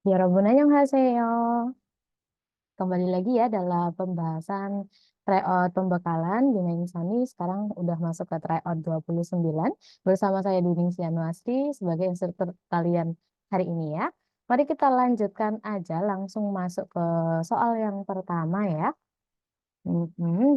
Yarabbun annyeonghaseyo. Kembali lagi ya dalam pembahasan tryout pembekalan Bina Insani. Sekarang udah masuk ke tryout 29 bersama saya Dining Sianwasri sebagai instruktur kalian hari ini ya. Mari kita lanjutkan aja langsung masuk ke soal yang pertama ya.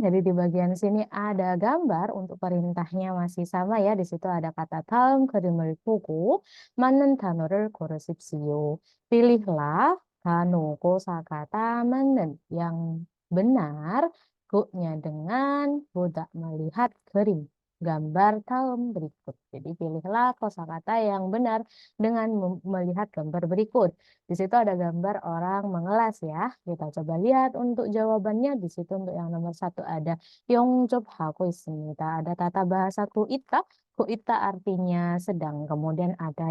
Jadi di bagian sini ada gambar untuk perintahnya masih sama ya. Di situ ada kata 다음 그림을 보고 맞는 단어를 고르십시오. Pilihlah 단어 kosakata 맞는 yang benar go-nya dengan bodak melihat krim gambar tahun berikut. Jadi pilihlah kosakata yang benar dengan melihat gambar berikut. Di situ ada gambar orang mengelas ya. Kita coba lihat untuk jawabannya. Di situ untuk yang nomor satu ada hago 있습니다. Ada tata bahasa kuita. Kuita artinya sedang. Kemudian ada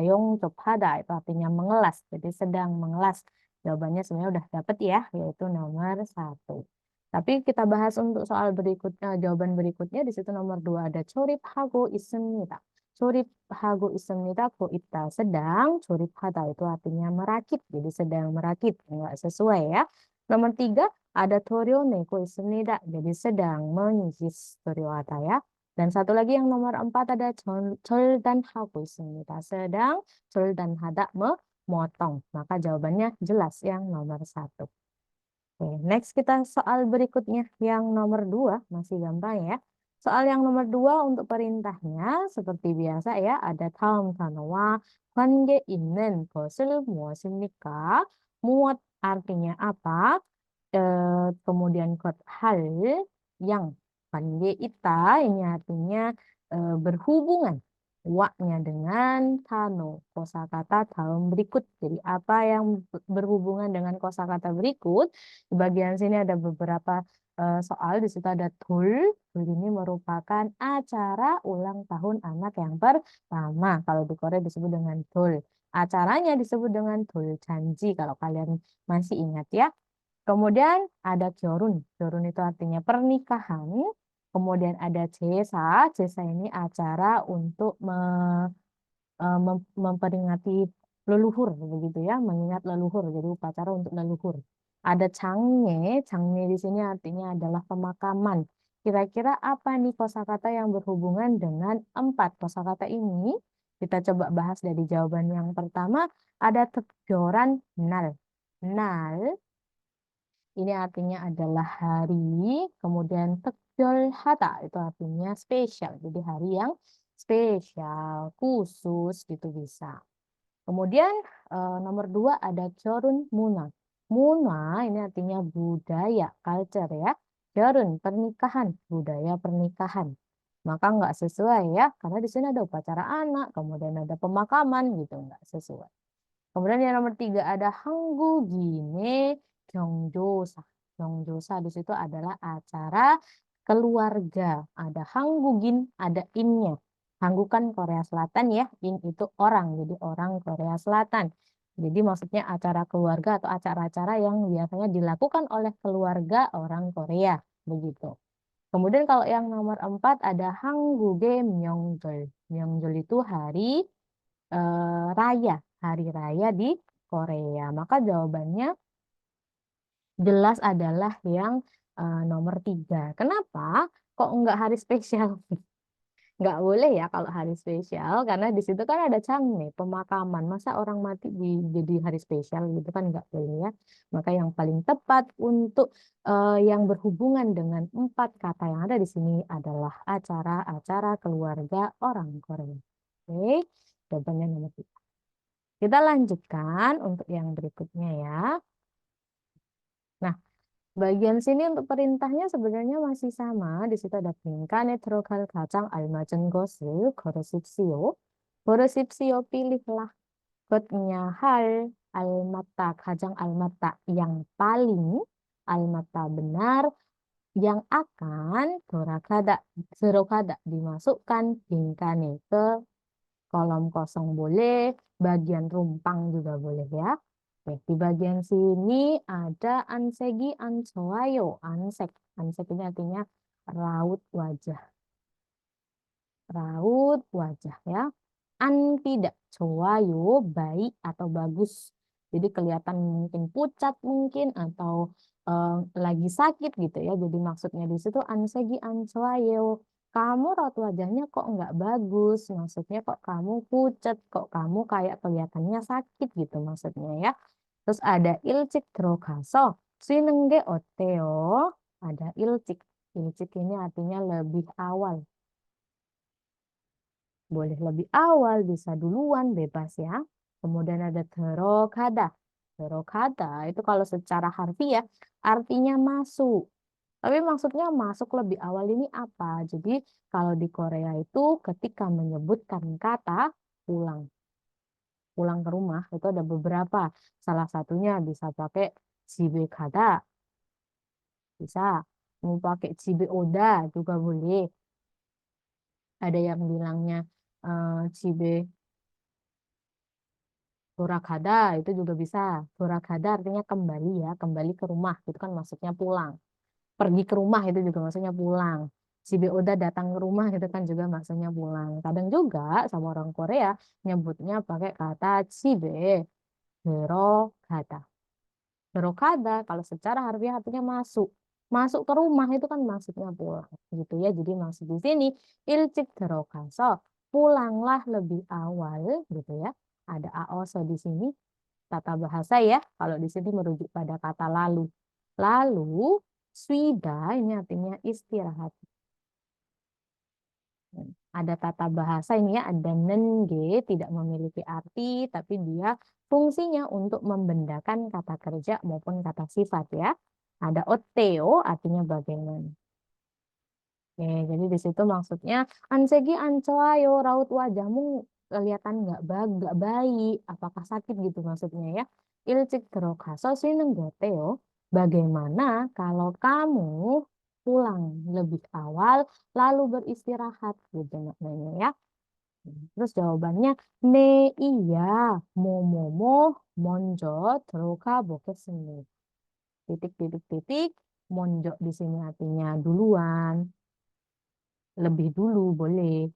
hada itu artinya mengelas. Jadi sedang mengelas. Jawabannya sebenarnya udah dapet ya, yaitu nomor satu. Tapi kita bahas untuk soal berikutnya, jawaban berikutnya di situ nomor dua ada hago 있습니다. Hago 있습니다. Kuita sedang, hada itu artinya merakit. Jadi sedang merakit, enggak sesuai ya. Nomor tiga ada 내고 있습니다. Jadi sedang menyisir toryota ya. Dan satu lagi yang nomor empat ada 절단하고 있습니다. Sedang 절단하다 memotong. Maka jawabannya jelas yang nomor satu. Oke, next kita soal berikutnya yang nomor dua, masih gampang ya. Soal yang nomor dua untuk perintahnya seperti biasa ya, ada 다음 단어와 관계 있는 것을 무엇입니까? 무엇 artinya apa? Kemudian hal yang 관계 있다 ini artinya berhubungan. Wa-nya dengan tano, kosakata dalam berikut. Jadi apa yang berhubungan dengan kosakata berikut? Di bagian sini ada beberapa soal. Di situ ada tul. Tul ini merupakan acara ulang tahun anak yang pertama. Kalau di Korea disebut dengan tul. Acaranya disebut dengan tul janji. Kalau kalian masih ingat ya. Kemudian ada jorun. Jorun itu artinya pernikahan. Kemudian ada jesa. Jesa ini acara untuk memperingati leluhur begitu ya, mengingat leluhur. Jadi upacara untuk leluhur. Ada cangye. Cangye di sini artinya adalah pemakaman. Kira-kira apa nih kosakata yang berhubungan dengan empat kosakata ini? Kita coba bahas dari jawaban yang pertama. Ada tekjoran nal. Nal ini artinya adalah hari, kemudian tekjol hata itu artinya spesial. Jadi hari yang spesial, khusus gitu bisa. Kemudian nomor dua ada jorun muna. Muna ini artinya budaya, culture ya. Jorun pernikahan, budaya pernikahan. Maka nggak sesuai ya, karena di sini ada upacara anak, kemudian ada pemakaman gitu, nggak sesuai. Kemudian yang nomor tiga ada Hanggugine Gyeongjosa. Gyeongjosa di situ adalah acara keluarga. Ada Hanggugin, ada innya. Hanggu kan Korea Selatan ya, in itu orang, jadi orang Korea Selatan. Jadi maksudnya acara keluarga atau acara-acara yang biasanya dilakukan oleh keluarga orang Korea, begitu. Kemudian kalau yang nomor empat ada Hangguge Myeongjol. Myeongjol itu hari raya, hari raya di Korea. Maka jawabannya jelas adalah yang nomor tiga. Kenapa? Kok enggak hari spesial? Nggak boleh ya kalau hari spesial, karena di situ kan ada Changne, pemakaman. Masa orang mati jadi hari spesial gitu kan nggak boleh ya. Maka yang paling tepat untuk yang berhubungan dengan empat kata yang ada di sini adalah acara-acara keluarga orang Korea. Oke, jawabannya nomor tiga. Kita lanjutkan untuk yang berikutnya ya. Nah, bagian sini untuk perintahnya sebenarnya masih sama. Di situ ada 빈칸에 들어갈 가장 알맞은 것을 걸으십시오. 걸으십시오, pilihlah. Kotnya hal almata, kajang almata yang paling almata benar yang akan dorokada dimasukkan 빈칸에 ke kolom kosong boleh, bagian rumpang juga boleh ya. Oke, di bagian sini ada ansegi ansoayo, ansek. Ansek ini artinya raut wajah. Raut wajah ya. An tidak, cowayo, baik atau bagus. Jadi kelihatan mungkin pucat mungkin atau lagi sakit gitu ya. Jadi maksudnya di situ ansegi answayo. Kamu raut wajahnya kok nggak bagus. Maksudnya kok kamu pucat, kok kamu kayak kelihatannya sakit gitu maksudnya ya. Terus ada ilcik drogaso. Sinengge oteo. Ada ilcik. Ilcik ini artinya lebih awal. Boleh lebih awal, bisa duluan, bebas ya. Kemudian ada terokada. Terokada itu kalau secara harfiah artinya masuk. Tapi maksudnya masuk lebih awal ini apa? Jadi kalau di Korea itu ketika menyebutkan kata pulang, pulang ke rumah itu ada beberapa. Salah satunya bisa pakai jibe kada, bisa. Mau pakai jibe oda juga boleh. Ada yang bilangnya jibe Gorakada itu juga bisa. Gorakada artinya kembali ya, kembali ke rumah. Itu kan maksudnya pulang. Pergi ke rumah itu juga maksudnya pulang. Si Oda datang ke rumah itu kan juga maksudnya pulang. Kadang juga sama orang Korea nyebutnya pakai kata cibe, berokada. Berokada kalau secara harfiah artinya masuk. Masuk ke rumah itu kan maksudnya pulang. Gitu ya. Jadi maksud di sini ilcik derokaso. Pulanglah lebih awal gitu ya. Ada aoso di sini tata bahasa ya. Kalau di sini merujuk pada kata lalu. Lalu, swida ini artinya istirahat. Ada tata bahasa ini ya, ada nenge, tidak memiliki arti, tapi dia fungsinya untuk membendakan kata kerja maupun kata sifat ya. Ada oteo, artinya bagaimana. Oke, jadi di situ maksudnya ansegi ancoayo raut wajahmu kelihatan nggak baik, apakah sakit gitu maksudnya ya. Ilcik terokaso sinenggoteo. Bagaimana kalau kamu pulang lebih awal lalu beristirahat gitu maknanya ya. Terus jawabannya ne iya momomo monjo teroka bokesini. Titik titik titik monjo di sini artinya duluan lebih dulu boleh.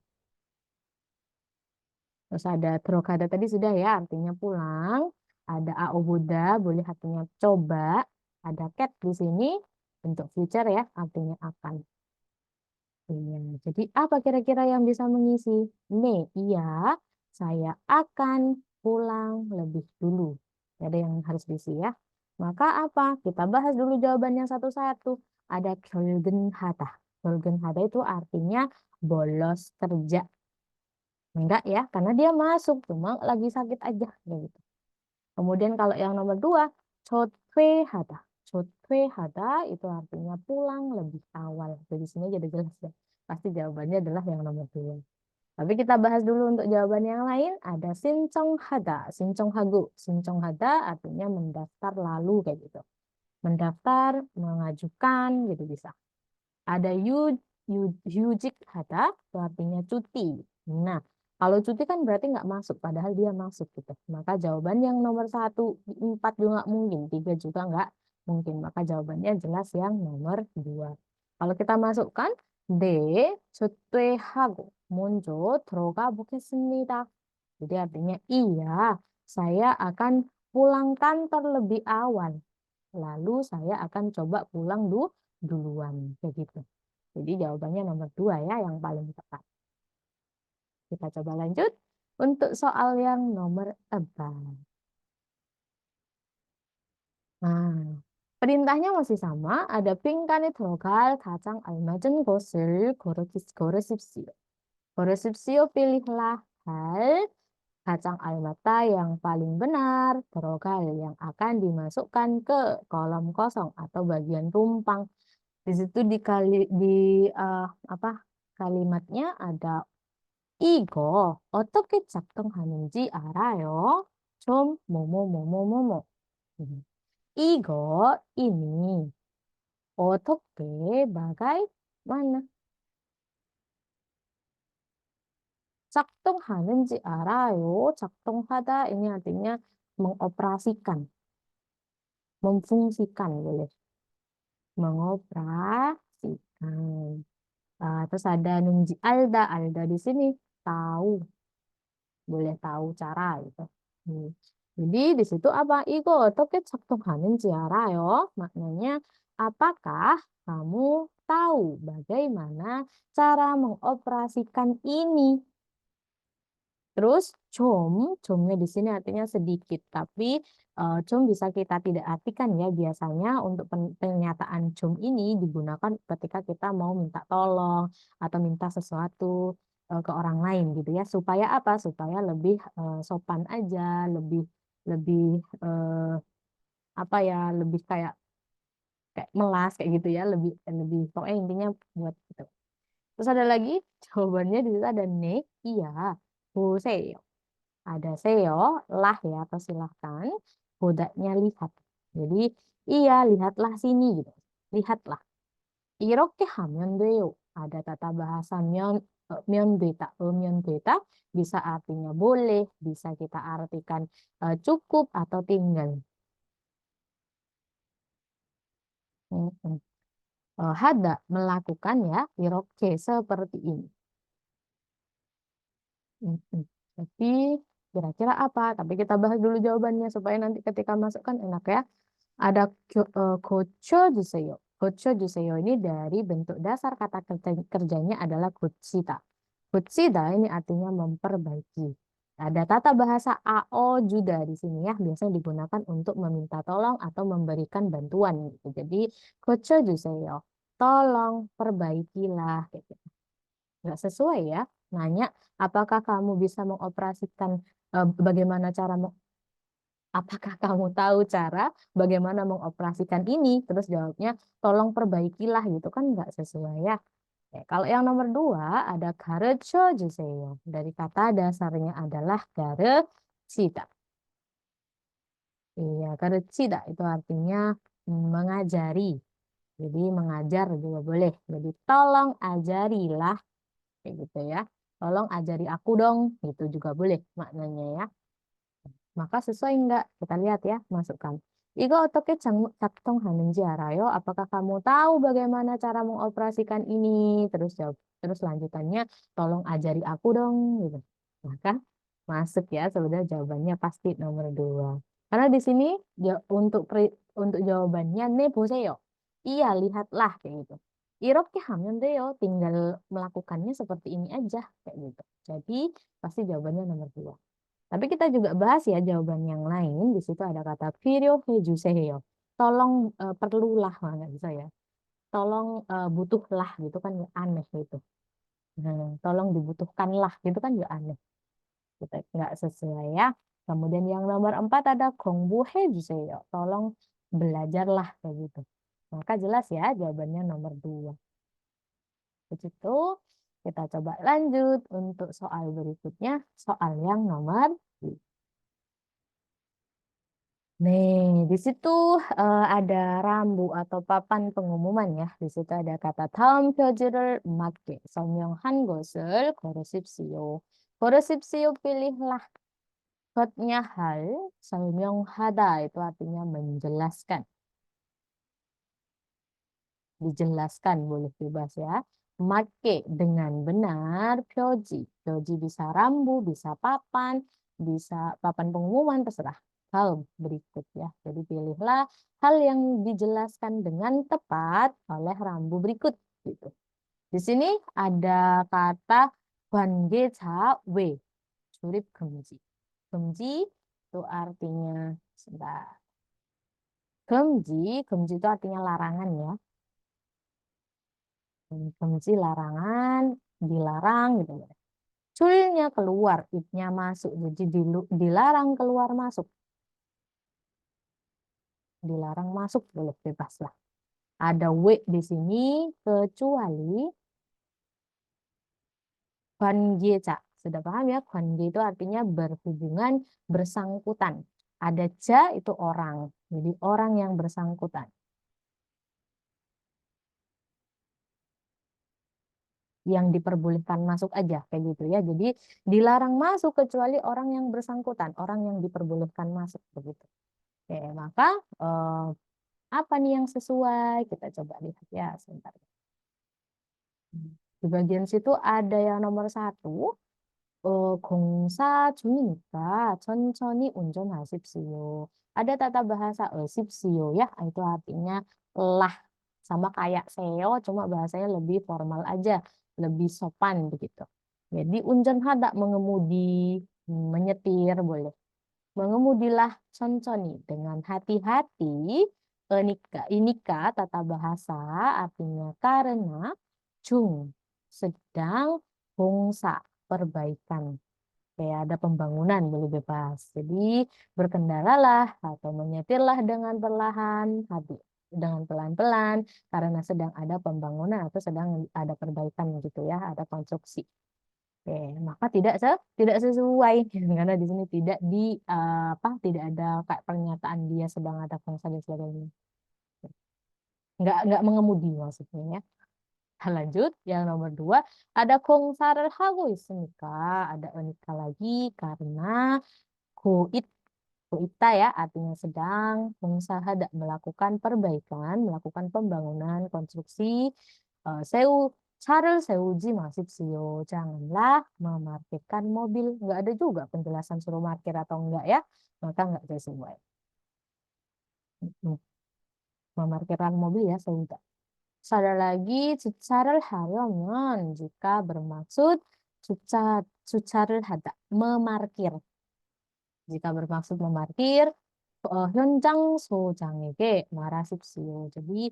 Terus ada trokada tadi sudah ya artinya pulang. Ada aobuda boleh artinya coba. Ada cat di sini untuk future ya artinya akan. Iya. Jadi apa kira-kira yang bisa mengisi? Nih, iya, saya akan pulang lebih dulu. Ada yang harus diisi ya. Maka apa? Kita bahas dulu jawabannya satu-satu. Ada hata. Hata itu artinya bolos kerja. Enggak ya, karena dia masuk, cuma lagi sakit aja. Kayak gitu. Kemudian kalau yang nomor dua, chotwe hada. Chotwe hada itu artinya pulang lebih awal. Jadi sini jadi jelas ya. Pasti jawabannya adalah yang nomor dua. Tapi kita bahas dulu untuk jawaban yang lain. Ada sincong hada, sincong hagu. Sincong hada artinya mendaftar lalu kayak gitu. Mendaftar, mengajukan, gitu bisa. Ada yujik hada, itu artinya cuti. Nah, kalau cuti kan berarti nggak masuk, padahal dia masuk gitu. Maka jawaban yang nomor satu, empat juga nggak mungkin, tiga juga nggak mungkin. Maka jawabannya jelas yang nomor dua. Kalau kita masukkan, D, hago 먼저 들어가 보겠습니다. Jadi artinya iya, saya akan pulang kantor lebih awal. Lalu saya akan coba pulang duluan. Kayak gitu. Jadi jawabannya nomor dua ya yang paling tepat. Kita coba lanjut untuk soal yang nomor 4. Nah, perintahnya masih sama. Ada 빙간에 들어갈 가장 알맞은 것을 고르십시오. 고르십시오, pilihlah hal kacang almata yang paling benar, terokal yang akan dimasukkan ke kolom kosong atau bagian rumpang. Di situ apa kalimatnya ada 이거 어떻게 작동하는지 알아요? 좀 뭐뭐뭐뭐뭐뭐. 음. 이거 ini 어떻게 bagaimana 작동하는지 알아요? 작동하다 ini artinya mengoperasikan, memfungsikan boleh, mengoperasikan. Terus ada nunji alda, alda di sini tahu, boleh tahu cara gitu. Hmm. Jadi di situ apa? Igo 어떻게 작동하는지 알아요? Maknanya, apakah kamu tahu bagaimana cara mengoperasikan ini? Terus comnya di sini artinya sedikit, tapi com bisa kita tidak artikan ya. Biasanya untuk pernyataan com ini digunakan ketika kita mau minta tolong atau minta sesuatu ke orang lain gitu ya. Supaya apa? Supaya lebih sopan aja, lebih lebih eh, apa ya, lebih kayak kayak melas kayak gitu ya, lebih lebih pokoknya intinya buat gitu. Terus ada lagi jawabannya di situ ada ne, iya, 보세요. Ada seo, lah ya atau silahkan. Bodanya lihat. Jadi iya lihatlah sini gitu. Lihatlah. 이렇게 하면 돼요. Ada tata bahasa 면되다, 면되다 bisa artinya boleh, bisa kita artikan cukup atau tinggal. Mm-mm. Hada melakukan ya, iroke seperti ini. Mm-mm. Tapi kira-kira apa? Tapi kita bahas dulu jawabannya supaya nanti ketika masukkan enak ya. Ada gochojuseyo. Gochojuseyo ini dari bentuk dasar kata kerjanya adalah gochita. Gochita ini artinya memperbaiki. Ada tata bahasa AO juga di sini ya. Biasanya digunakan untuk meminta tolong atau memberikan bantuan gitu. Jadi gochojuseyo. Tolong perbaikilah. Kayak gitu. Nggak sesuai ya. Nanya, apakah kamu bisa mengoperasikan bagaimana cara apakah kamu tahu cara bagaimana mengoperasikan ini? Terus jawabnya, tolong perbaikilah gitu kan nggak sesuai ya. Oke, kalau yang nomor dua ada garecho juseyo. Dari kata dasarnya adalah garecita. Iya, garecita itu artinya mengajari. Jadi mengajar juga boleh. Jadi tolong ajarilah kayak gitu ya. Tolong ajari aku dong, gitu juga boleh maknanya ya. Maka sesuai enggak? Kita lihat ya, masukkan. Igo otoke 작동하는지 알아요? Apakah kamu tahu bagaimana cara mengoperasikan ini? Terus jawab. Terus lanjutannya, tolong ajari aku dong. Gitu. Maka masuk ya, sebenarnya jawabannya pasti nomor dua. Karena di sini untuk untuk jawabannya 네 보세요. Iya, lihatlah kayak gitu. 이렇게 하면 돼요. Tinggal melakukannya seperti ini aja kayak gitu. Jadi pasti jawabannya nomor dua. Tapi kita juga bahas ya jawaban yang lain. Di situ ada kata 필요해 주세요. Tolong perlulah, wah, nggak bisa ya. Tolong butuhlah gitu kan ya aneh gitu. Tolong dibutuhkanlah gitu kan ya aneh. Kita nggak sesuai ya. Kemudian yang nomor empat ada 공부해 주세요. Tolong belajarlah kayak gitu. Maka jelas ya jawabannya nomor dua. Begitu. Kita coba lanjut untuk soal berikutnya. Soal yang nomor nih, di situ ada rambu atau papan pengumuman ya. Di situ ada kata 다음 표지를 맞게 설명한 것을 고르십시오. 고르십시오 pilihlah. Verb-nya hal, 설명하다 itu artinya menjelaskan. Dijelaskan boleh bebas ya. Make dengan benar 표지. 표지 bisa rambu, bisa papan, bisa papan pengumuman terserah. Hal berikut ya. Jadi pilihlah hal yang dijelaskan dengan tepat oleh rambu berikut gitu. Di sini ada kata 관계자 외 출입 금지. 금지 itu artinya sebentar. Gemji itu artinya larangan ya. Benci larangan, dilarang gitu ya. Culnya keluar, itnya masuk. Jadi dilarang keluar masuk. Dilarang masuk boleh bebas lah. Ada W di sini kecuali 관계자. Sudah paham ya? 관계 itu artinya berhubungan, bersangkutan. Ada ja itu orang. Jadi orang yang bersangkutan. Yang diperbolehkan masuk aja kayak gitu ya. Jadi dilarang masuk kecuali orang yang bersangkutan, orang yang diperbolehkan masuk begitu. Oke, maka eh, apa nih yang sesuai? Kita coba lihat ya sebentar. Di bagian situ ada yang nomor satu, 공사 중이니까 천천히 운전하십시오. Ada tata bahasa sipsio ya, itu artinya lah sama kayak seo, cuma bahasanya lebih formal aja, lebih sopan begitu. Jadi unjan hada mengemudi, menyetir boleh. Mengemudilah 천천히 dengan hati-hati. Inika tata bahasa artinya karena jung sedang bongsa perbaikan. Kayak ada pembangunan boleh bebas. Jadi berkendaralah atau menyetirlah dengan perlahan, hati dengan pelan-pelan karena sedang ada pembangunan atau sedang ada perbaikan gitu ya, ada konstruksi. Oke, maka tidak sesuai karena di sini tidak tidak ada kayak pernyataan dia sedang ada bangsa dan sebagainya. Nggak mengemudi maksudnya ya. Lanjut, yang nomor dua ada 공사를 하고 있으니까 ada enika lagi karena 고it goita ya artinya sedang mengusaha melakukan perbaikan, melakukan pembangunan, konstruksi. Sewu 차를 세우지 마십시오. Janganlah memarkirkan mobil. Nggak ada juga penjelasan suruh parkir atau enggak ya. Maka nggak sesuai. Memarkirkan mobil ya sehingga. Ada lagi 주차를 하려면 jika bermaksud 주차를 하다 memarkir. Jika bermaksud memarkir 현장 소장에게 말하십시오. Jadi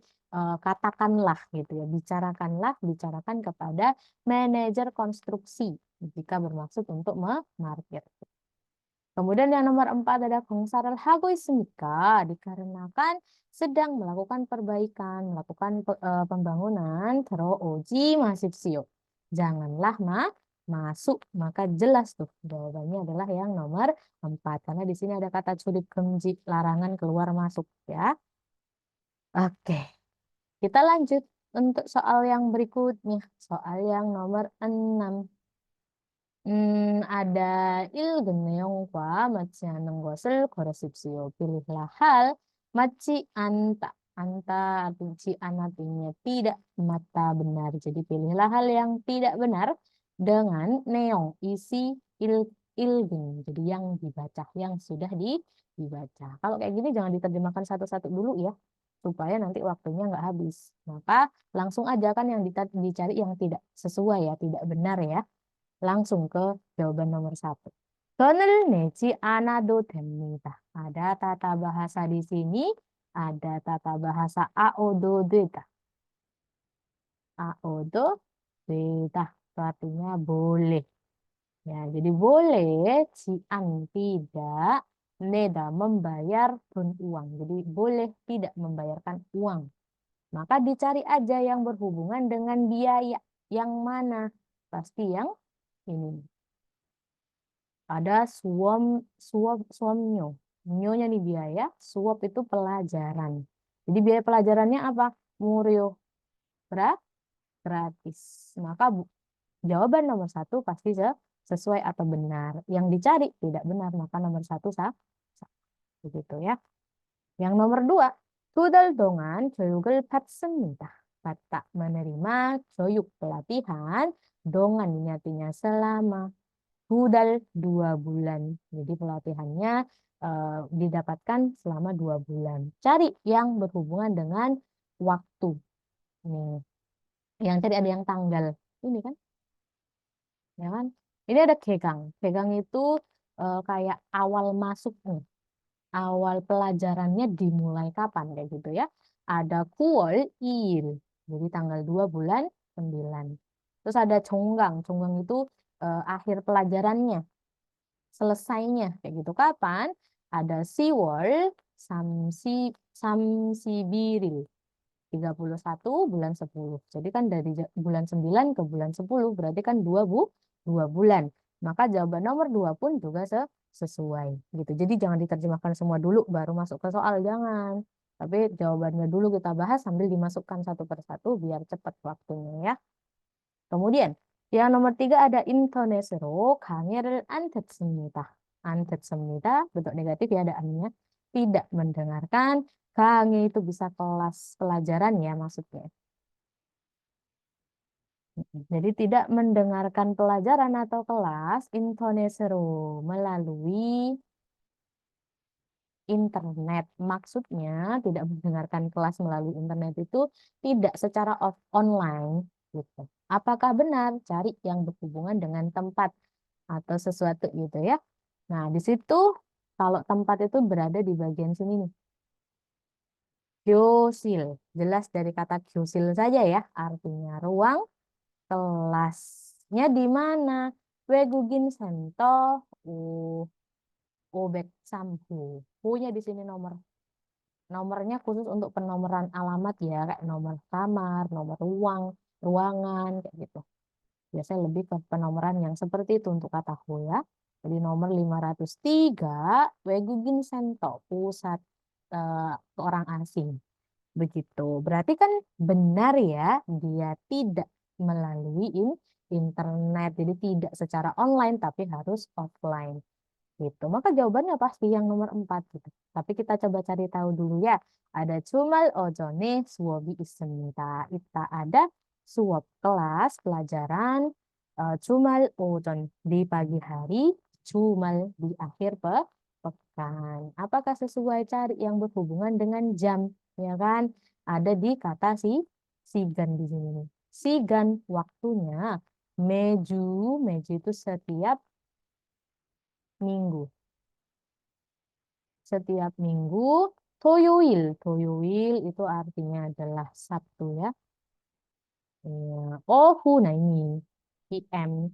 katakanlah gitu ya, bicarakan kepada manajer konstruksi jika bermaksud untuk memarkir. Kemudian yang nomor empat ada 공사를 하고 있으니까 dikarenakan sedang melakukan perbaikan, melakukan pembangunan, terooji 마십시오. Janganlah masuk, maka jelas tuh jawabannya adalah yang nomor empat karena di sini ada kata 출입 금지, larangan keluar masuk ya. Oke, kita lanjut untuk soal yang berikutnya, soal yang nomor 6. ada 읽은 내용과 맞지 않는 것을 걸으십시오. Pilihlah hal 맞지 않다. Anta artinya artinya tidak mata benar. Jadi pilihlah hal yang tidak benar dengan neong isi ilgin. Jadi yang dibaca, yang sudah dibaca. Kalau kayak gini jangan diterjemahkan satu-satu dulu ya, supaya nanti waktunya nggak habis. Maka langsung aja kan yang dicari yang tidak sesuai ya, tidak benar ya. Langsung ke jawaban nomor satu. 돈을 내지 않아도 됩니다. Ada tata bahasa di sini, ada tata bahasa aodo deta. Aodo deta itu artinya boleh. Ya, jadi boleh cian tidak neda membayar pun uang. Jadi boleh tidak membayarkan uang. Maka dicari aja yang berhubungan dengan biaya. Yang mana? Pasti yang ini. Ada suamnyo. Nyonya nih biaya, suap itu pelajaran. Jadi biaya pelajarannya apa? Muryo. Gra- Gratis. Maka jawaban nomor satu pasti sesuai atau benar. Yang dicari tidak benar, maka nomor satu begitu ya. Yang nomor dua, 두달 동안 교육을 받습니다. 받다 menerima 교육 pelatihan. Dongan ini artinya selama. Budal 2 bulan. Jadi pelatihannya didapatkan selama 2 bulan. Cari yang berhubungan dengan waktu. Nih, yang tadi ada yang tanggal. Ini kan, ya kan? Ini ada kegang. Kegang itu kayak awal masuk nih. Awal pelajarannya dimulai kapan kayak gitu ya. Ada kuol il. Jadi tanggal 2 bulan 9. Terus ada conggang. Conggang itu akhir pelajarannya, selesainya kayak gitu kapan. Ada SeaWorld Samsibiril 31 bulan 10. Jadi kan dari bulan 9 ke bulan 10 berarti kan 2 bulan. Maka jawaban nomor 2 pun juga sesuai gitu. Jadi jangan diterjemahkan semua dulu baru masuk ke soal, jangan. Tapi jawabannya dulu kita bahas sambil dimasukkan satu persatu biar cepat waktunya ya. Kemudian, yang nomor 3 ada 인터넷으로 강의를 안 듣습니다. 안 듣습니다. Bentuk negatif ya ada annya. Tidak mendengarkan. 강의 itu bisa kelas pelajaran ya maksudnya. Jadi tidak mendengarkan pelajaran atau kelas Indonesia melalui internet. Maksudnya tidak mendengarkan kelas melalui internet itu tidak secara online gitu. Apakah benar? Cari yang berhubungan dengan tempat atau sesuatu gitu ya. Nah, di situ kalau tempat itu berada di bagian sini nih. Gyosil. Jelas dari kata gyosil saja ya. Artinya ruang kelasnya di mana? Wegugin sento. Obek sampu. Punya di sini nomor. Nomornya khusus untuk penomoran alamat ya, kayak nomor kamar, nomor ruang, ruangan, kayak gitu. Biasanya lebih ke penomoran yang seperti itu untuk kataku ya. Jadi nomor 503, Wegugin Sento, pusat orang asing. Begitu. Berarti kan benar ya, dia tidak melalui internet. Jadi tidak secara online, tapi harus offline. Gitu. Maka jawabannya pasti yang nomor 4 gitu. Tapi kita coba cari tahu dulu ya. Ada cumal ojone suobi ismita. Kita ada suop kelas pelajaran cumal ojon di pagi hari, cumal di akhir pekan. Apakah sesuai cari yang berhubungan dengan jam? Ya kan? Ada di kata sigan di sini nih. Sigan waktunya meju, meju itu setiap minggu. Setiap minggu. Toyoil, toyoil itu artinya adalah Sabtu ya. Ya. Ohu, nah ini PM.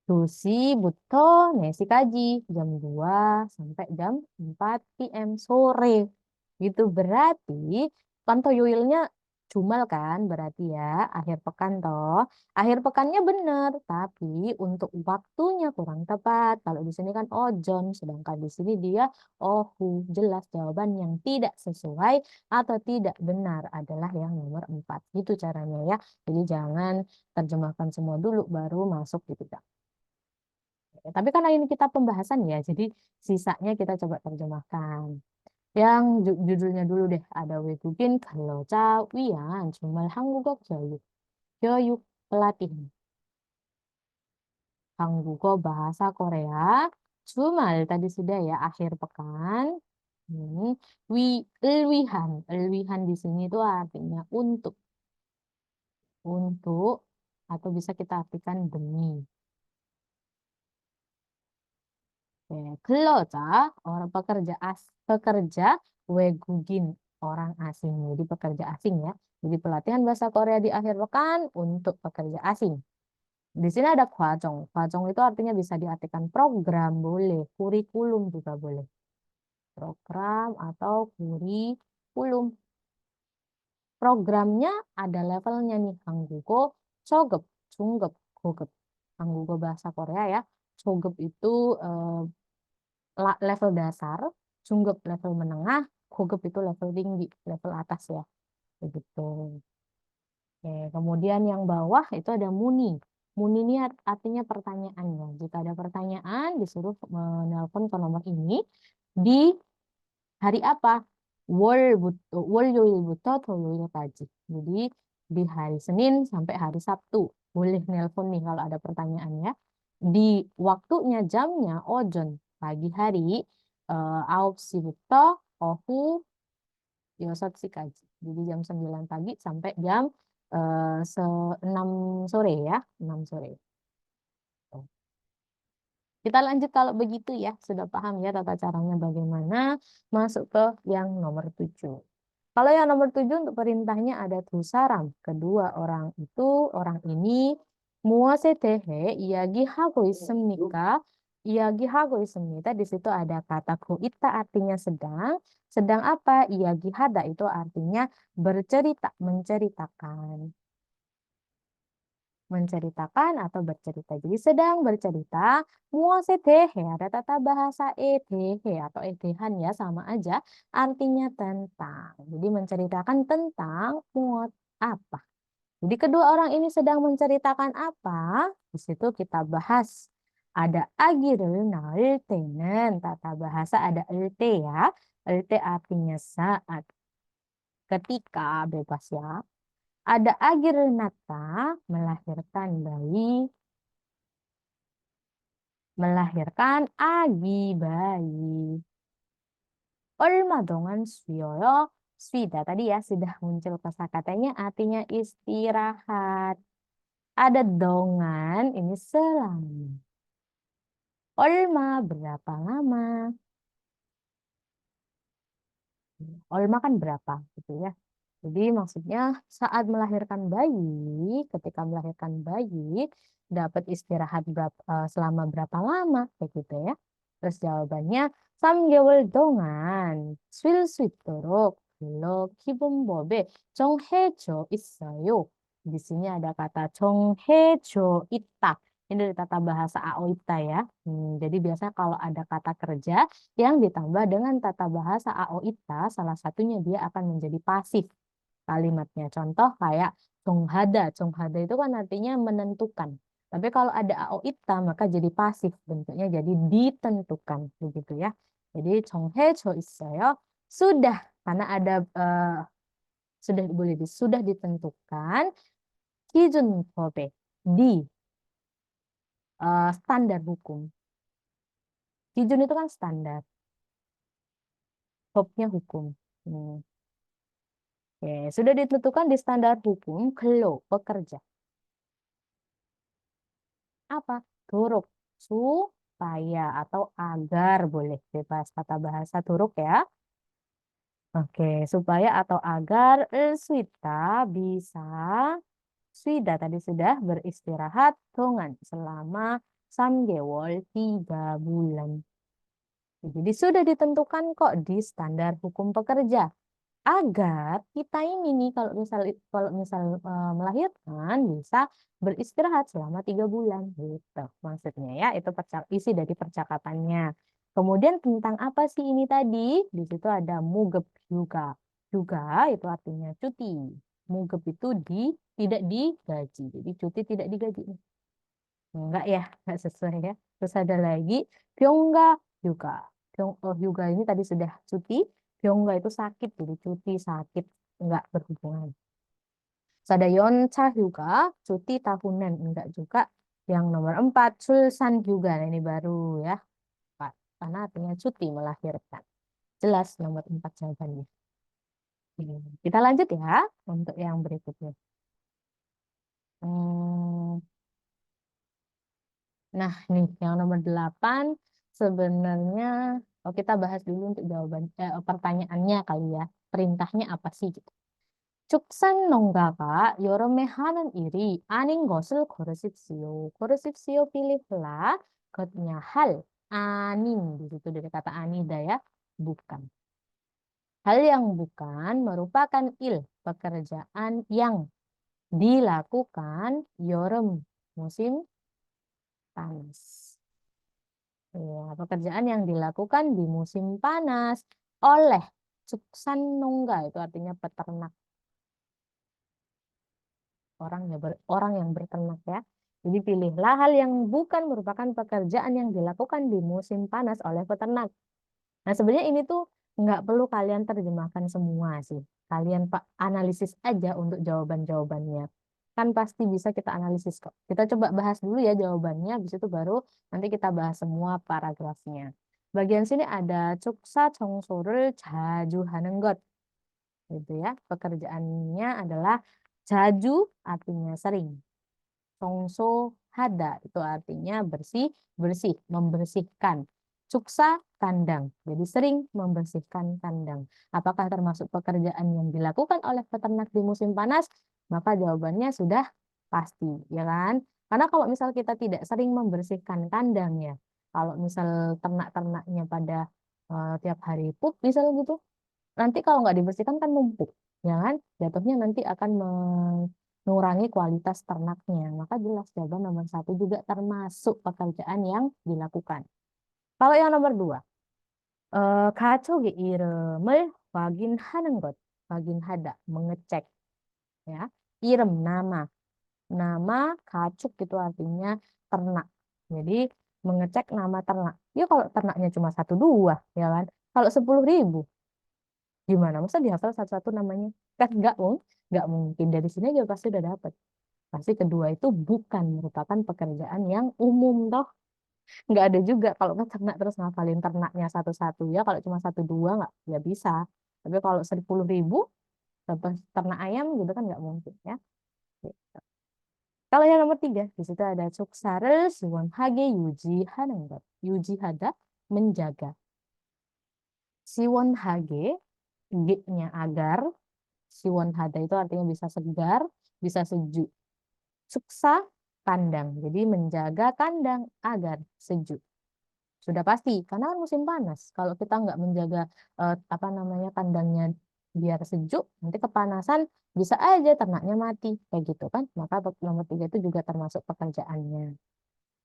Buto, Nesi Kaji, jam 2 sampai jam 4 PM sore. Gitu berarti kan toyoilnya cumal kan berarti ya akhir pekan toh. Akhir pekannya bener, tapi untuk waktunya kurang tepat. Kalau di sini kan ojon, sedangkan di sini dia ohu. Jelas jawaban yang tidak sesuai atau tidak benar adalah yang nomor 4. Gitu caranya ya. Jadi jangan terjemahkan semua dulu baru masuk gitu. Tapi karena ini kita pembahasan ya, jadi sisanya kita coba terjemahkan. Yang judulnya dulu deh, ada 외국인 근로자 위한 주말 한국어 교육. 교육 pelatihan. Hangugo bahasa Korea. Jumal tadi sudah ya, akhir pekan. Ini elwihan. Elwihan di sini itu artinya untuk, atau bisa kita artikan demi. Keloja, orang pekerja wegugin, orang asing. Jadi pekerja asing ya. Jadi pelatihan bahasa Korea di akhir pekan untuk pekerja asing. Di sini ada kwajong. Kwajong itu artinya bisa diartikan program boleh, kurikulum juga boleh. Program atau kurikulum. Programnya ada levelnya nih. Hanggugo, Chogep, Junggep, Gogep. Hanggugo bahasa Korea ya. Chogep itu eh, level dasar, Junggep level menengah, Gogep itu level tinggi, level atas ya. Begitu. Oke, kemudian yang bawah itu ada muni. Muni ini artinya pertanyaannya. Jika ada pertanyaan, disuruh menelpon ke nomor ini di hari apa? 월요일부터 토요일까지. Jadi di hari Senin sampai hari Sabtu. Boleh nelpon nih kalau ada pertanyaannya. Di waktunya jamnya ojon pagi hari 9시부터 ohu yosot sikaji. Jadi jam 9 pagi sampai jam 6 sore ya, 6 sore. Kita lanjut kalau begitu ya, sudah paham ya tata caranya bagaimana masuk ke yang nomor 7. Kalau yang nomor 7 untuk perintahnya ada tusaram. Kedua orang itu, orang ini muase tehe iyagihago ismika. Iyagihago ismita di situ ada kata kuita artinya sedang. Sedang apa? Iyagihada itu artinya bercerita, menceritakan. Menceritakan atau bercerita. Jadi sedang bercerita, muasedehe ada tata bahasa edehe atau edehan ya sama aja artinya tentang. Jadi menceritakan tentang muat apa. Jadi kedua orang ini sedang menceritakan apa? Di situ kita bahas. Ada agirul nail tenen, tata bahasa ada elte ya. Elte artinya saat, ketika, bebas ya. Ada agi Renata melahirkan bayi, melahirkan agi bayi. 얼마 동안 쉬어요? 쉬다 tadi ya sudah muncul kosakatanya artinya istirahat. Ada dongan ini selama. Olma berapa lama? Olma kan berapa gitu ya. Jadi maksudnya saat melahirkan bayi, ketika melahirkan bayi dapat istirahat selama berapa lama begitu ya. Terus jawabannya 3개월 동안 쉴 수 있도록 근로기본법에 정해져 있어요. Di sini ada kata 정해져 있다. Ini dari tata bahasa AOITA ya. Jadi biasanya kalau ada kata kerja yang ditambah dengan tata bahasa AOITA, salah satunya dia akan menjadi pasif kalimatnya. Contoh kayak jonghada. Jonghada itu kan artinya menentukan. Tapi kalau ada AOITA maka jadi pasif. Bentuknya jadi ditentukan. Begitu ya. Jadi 정해져 있어요. Sudah. Karena ada sudah boleh sudah ditentukan 기준법에 di standar hukum. Kijun itu kan standar. Hopnya hukum. Hmm. Oke, sudah ditentukan di standar hukum, kelo, pekerja. Apa? Turuk, supaya atau agar boleh bebas kata bahasa turuk ya. Oke, supaya atau agar Swita bisa Swida tadi sudah beristirahat dengan selama 3개월 3 bulan. Jadi sudah ditentukan kok di standar hukum pekerja agar kita ini nih kalau misal melahirkan bisa beristirahat selama 3 bulan gitu maksudnya ya itu isi dari percakapannya. Kemudian tentang apa sih ini tadi? Di situ ada mugep juga. Juga itu artinya cuti. Mugep itu tidak digaji. Jadi cuti tidak digaji. Enggak ya, enggak sesuai ya. Terus ada lagi Pyongga juga. Hyuga ini tadi sudah cuti. Pyongga itu sakit, jadi cuti sakit enggak berhubungan. Terus ada Yoncha Hyuga, cuti tahunan enggak juga. Yang nomor 4 Sulsan Hyuga. Nah, ini baru ya, Pak. Karena artinya cuti melahirkan. Jelas nomor 4 jawabannya. Kita lanjut ya untuk yang berikutnya. Hmm, Nah, nih yang nomor 8 sebenarnya kita bahas dulu untuk jawaban pertanyaannya kali ya. Perintahnya apa sih gitu. 축산 농가가 여름에 하는 일이 아닌 것을 고르십시오. 고르십시오 pilihlah kotnya hal anin di situ dari kata anida ya, bukan. Hal yang bukan merupakan pekerjaan yang dilakukan yorum musim panas. Ya, pekerjaan yang dilakukan di musim panas oleh Cuksan Nungga itu artinya peternak orang yang berternak ya. Jadi pilihlah hal yang bukan merupakan pekerjaan yang dilakukan di musim panas oleh peternak. Nah sebenarnya ini tuh nggak perlu kalian terjemahkan semua sih. Kalian Pak analisis aja untuk jawaban-jawabannya. Kan pasti bisa kita analisis kok. Kita coba bahas dulu ya jawabannya, habis itu baru nanti kita bahas semua paragrafnya. Bagian sini ada 축사 청소를 자주 하는 것. Gitu ya. Pekerjaannya adalah jaju artinya sering. Tongso hada itu artinya bersih, bersih, membersihkan. Cuksa kandang. Jadi sering membersihkan kandang. Apakah termasuk pekerjaan yang dilakukan oleh peternak di musim panas? Maka jawabannya sudah pasti, ya kan? Karena kalau misal kita tidak sering membersihkan kandang ya, kalau misal ternak-ternaknya pada tiap hari pup, misal gitu, nanti kalau nggak dibersihkan kan numpuk, ya kan? Jatuhnya nanti akan mengurangi kualitas ternaknya. Maka jelas jawaban nomor 1 juga termasuk pekerjaan yang dilakukan. Kalau yang nomor 2, 가족의 이름을 확인하는 것. 확인하다, mengecek, ya. Item, nama. Nama kacuk itu artinya ternak. Jadi mengecek nama ternak. Ya kalau ternaknya cuma 1 2, ya kan? Kalau 10.000, Gimana? Masa dihafal satu-satu namanya? Kan nggak mungkin. Dari sini aja pasti udah dapet. Pasti kedua itu bukan merupakan pekerjaan yang umum toh. Nggak ada juga kalau peternak terus ngafalin ternaknya satu-satu ya. Kalau cuma satu dua nggak bisa. Tapi kalau 10.000 ternak ayam gitu kan nggak mungkin ya. Kalau yang nomor tiga, di situ ada 축사를 시원하게 유지하는 것. 유지하다, menjaga. 시원하게, G-nya agar. 시원하다 itu artinya bisa segar, bisa sejuk. Suksa, kandang. Jadi menjaga kandang agar sejuk. Sudah pasti, karena kan musim panas. Kalau kita nggak menjaga apa namanya kandangnya biar sejuk, nanti kepanasan bisa aja ternaknya mati kayak gitu kan. Maka nomor tiga itu juga termasuk pekerjaannya.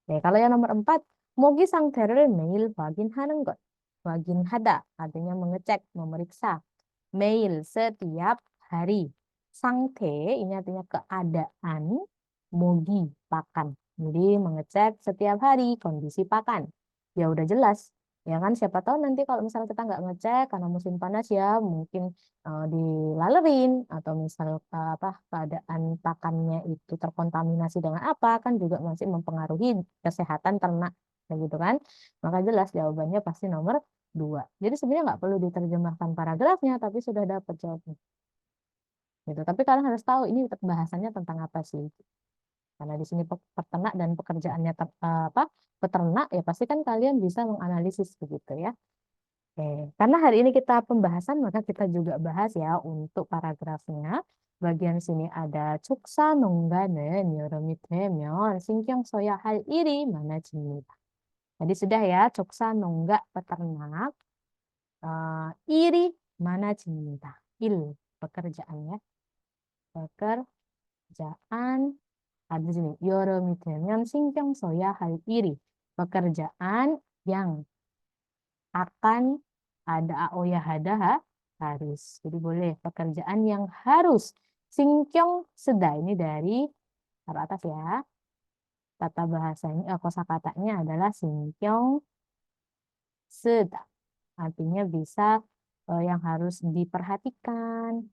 Oke, kalau yang nomor empat, mogi 상태를 매일 확인하는 것. 확인하다 artinya mengecek, memeriksa. 매일 setiap hari. Sangte ini artinya keadaan. Mogi pakan. Jadi mengecek setiap hari kondisi pakan. Ya udah jelas. Ya kan siapa tahu nanti kalau misalnya kita nggak ngecek karena musim panas ya mungkin dilalerin atau misal apa keadaan pakannya itu terkontaminasi dengan apa kan juga masih mempengaruhi kesehatan ternak kayak gitu kan. Maka jelas jawabannya pasti nomor dua. Jadi sebenarnya nggak perlu diterjemahkan paragrafnya, tapi sudah dapat jawabnya. Gitu. Tapi kalian harus tahu ini bahasannya tentang apa sih. Karena di sini peternak dan pekerjaannya apa peternak ya pasti kan kalian bisa menganalisis begitu ya. Oke. Karena hari ini kita pembahasan maka kita juga bahas ya untuk paragrafnya. Bagian sini ada 축사 농가는 여름이 되면 신경 써야 할 일이 많아집니다. Tadi sudah ya, 축사 농가 peternak iri mana cinta il pekerjaannya pekerjaan ada di sini 여름이 되면 신경 써야 할 일이 pekerjaan yang akan ada aoya hadaha harus jadi boleh pekerjaan yang harus 신경 쓰다 ini dari taruh atas ya tata bahasanya kosakatanya adalah 신경 쓰다 artinya bisa yang harus diperhatikan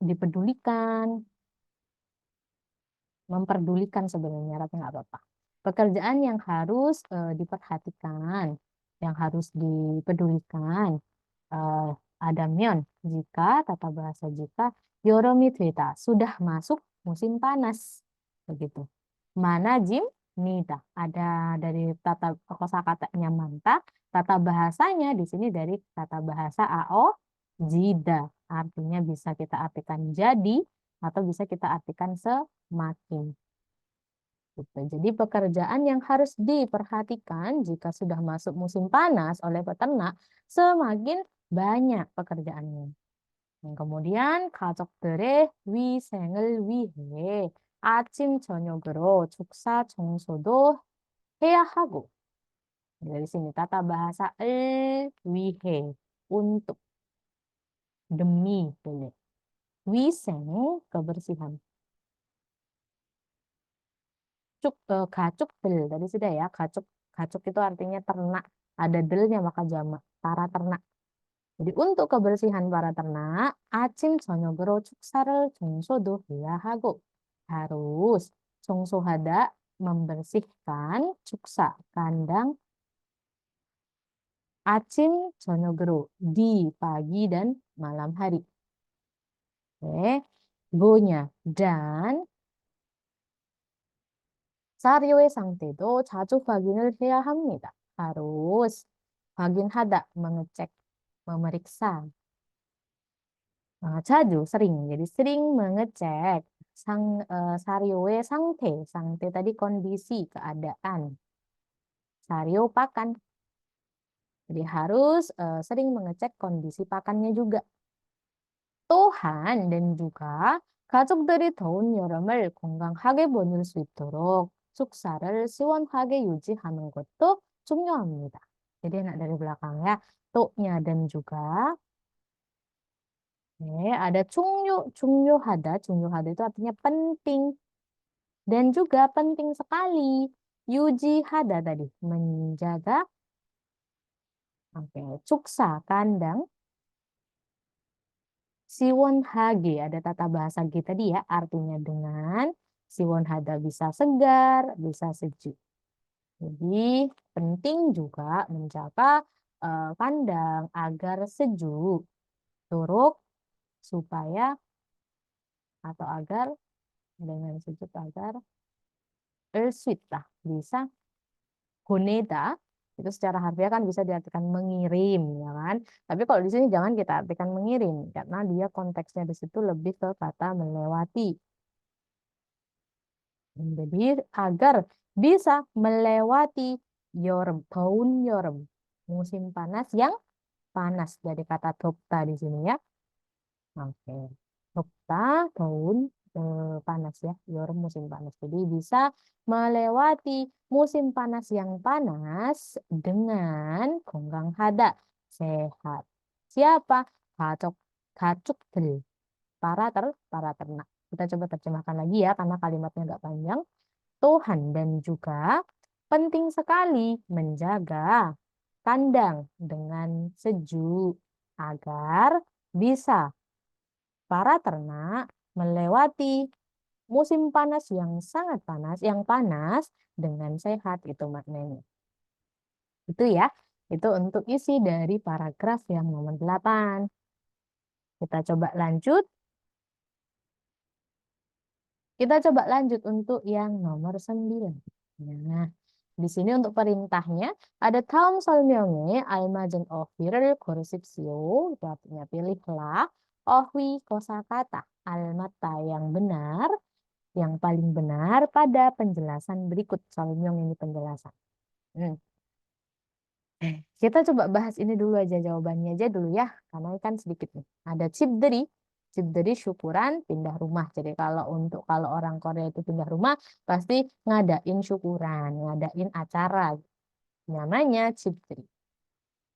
dipedulikan, memperdulikan sebenarnya, tapi nggak apa-apa. Pekerjaan yang harus diperhatikan, yang harus dipedulikan, eh, ada myon, jika, tata bahasa jika, yoromi tuita, sudah masuk musim panas. Begitu. Mana jim, nida, ada dari tata kosakatanya manta, tata bahasanya di sini dari tata bahasa AO, jida. Artinya bisa kita artikan jadi atau bisa kita artikan semakin. Gitu. Jadi pekerjaan yang harus diperhatikan jika sudah masuk musim panas oleh peternak semakin banyak pekerjaannya. Dan kemudian 가족들의 위생을 위해 아침 저녁으로 축사 청소도 해야 하고 dari sini tata bahasa 위해 untuk demi boleh. 위생 kebersihan. Gacuk del tadi sudah ya gacuk gacuk itu artinya ternak ada delnya maka jamak para ternak jadi untuk kebersihan para ternak 아침 저녁으로 축사를 청소도 해야 하고 harus 청소하다 membersihkan 축사 kandang 아침 저녁으로 di pagi dan malam hari oke gonya dan 사료의 상태도 자주 확인을 해야 합니다. harus 확인하다, mengecek, memeriksa. 자주, sering. Jadi sering mengecek sario의 상태. 상태 tadi kondisi, keadaan. Sario pakan. Jadi harus sering mengecek kondisi pakannya juga. 또한 dan juga 가족들이 더운 여름을 건강하게 보낼 수 있도록 숙사를 시원하게 유지하는 것도 중요합니다. Jadi enak dari belakang ya. Tuh-nya dan juga ada 중요하다. 중요하다 itu artinya penting dan juga penting sekali. 유지하다 tadi menjaga Oke, cuksa kandang, siwon hage ada tata bahasa G tadi ya, artinya dengan, siwon hada bisa segar, bisa sejuk. Jadi penting juga menjaga kandang agar sejuk, turuk supaya atau agar dengan sejuk agar sweet lah bisa goneda itu secara harfiah kan bisa diartikan mengirim ya kan. Tapi kalau di sini jangan kita artikan mengirim karena dia konteksnya di situ lebih ke kata melewati. Jadi agar bisa melewati yorem, tahun yorem, musim panas yang panas dari kata dokta di sini ya. Oke. Dokta tahun panas ya, yorem musim panas. Jadi bisa melewati musim panas yang panas dengan gonggang hada sehat. Siapa? Kacok, kacuk들, para ternak. Kita coba terjemahkan lagi ya, karena kalimatnya agak panjang. Tuhan dan juga penting sekali menjaga kandang dengan sejuk agar bisa para ternak melewati musim panas yang sangat panas, yang panas dengan sehat itu maknanya. Itu ya, itu untuk isi dari paragraf yang nomor 8. Kita coba lanjut. Kita coba lanjut untuk yang nomor 9. Nah, di sini untuk perintahnya ada taum 설명에 알맞은 어휘를 고르십시오. Itu artinya pilihlah ohwi kosakata almata yang benar, yang paling benar pada penjelasan berikut. 설명 ini penjelasan. Hmm. Kita coba bahas ini dulu aja jawabannya aja dulu ya, karena kan sedikit nih. Ada chip dari syukuran pindah rumah. Jadi kalau orang Korea itu pindah rumah pasti ngadain syukuran, ngadain acara. Namanya chip dari.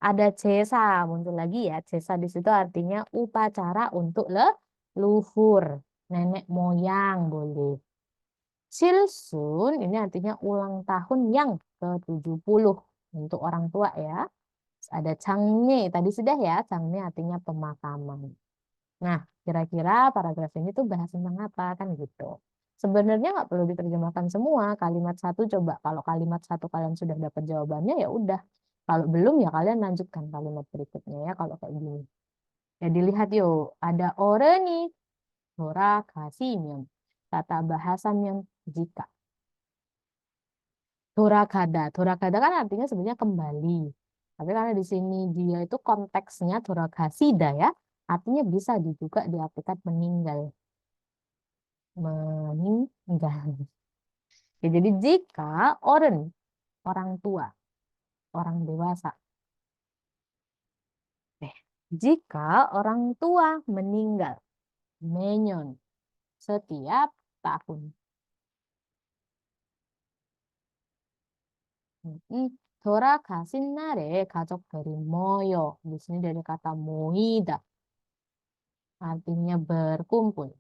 Ada jesa muncul lagi ya. Jesa di situ artinya upacara untuk leluhur, nenek moyang boleh. Silsun ini artinya ulang tahun yang ke-70 untuk orang tua ya. Ada Changme, tadi sudah ya, Changme artinya pemakaman. Nah, kira-kira paragraf ini tuh bahas tentang apa kan gitu. Sebenarnya nggak perlu diterjemahkan semua, kalimat satu coba. Kalau kalimat satu kalian sudah dapat jawabannya ya udah. Kalau belum ya kalian lanjutkan kalimat berikutnya ya kalau kayak gini. Ya dilihat yuk, ada oreni, hora, kasihnya. Kata bahasannya jika. Dorakada kan artinya sebenarnya kembali. Tapi karena di sini dia itu konteksnya dorakasida ya. Artinya bisa juga diartikan meninggal. Meninggal. Ya, jadi jika orang tua, orang dewasa. Eh, jika orang tua meninggal, menyon, setiap tahun. 돌아가신 날에 가족들이 모여. Di sini dari kata moida, artinya berkumpul.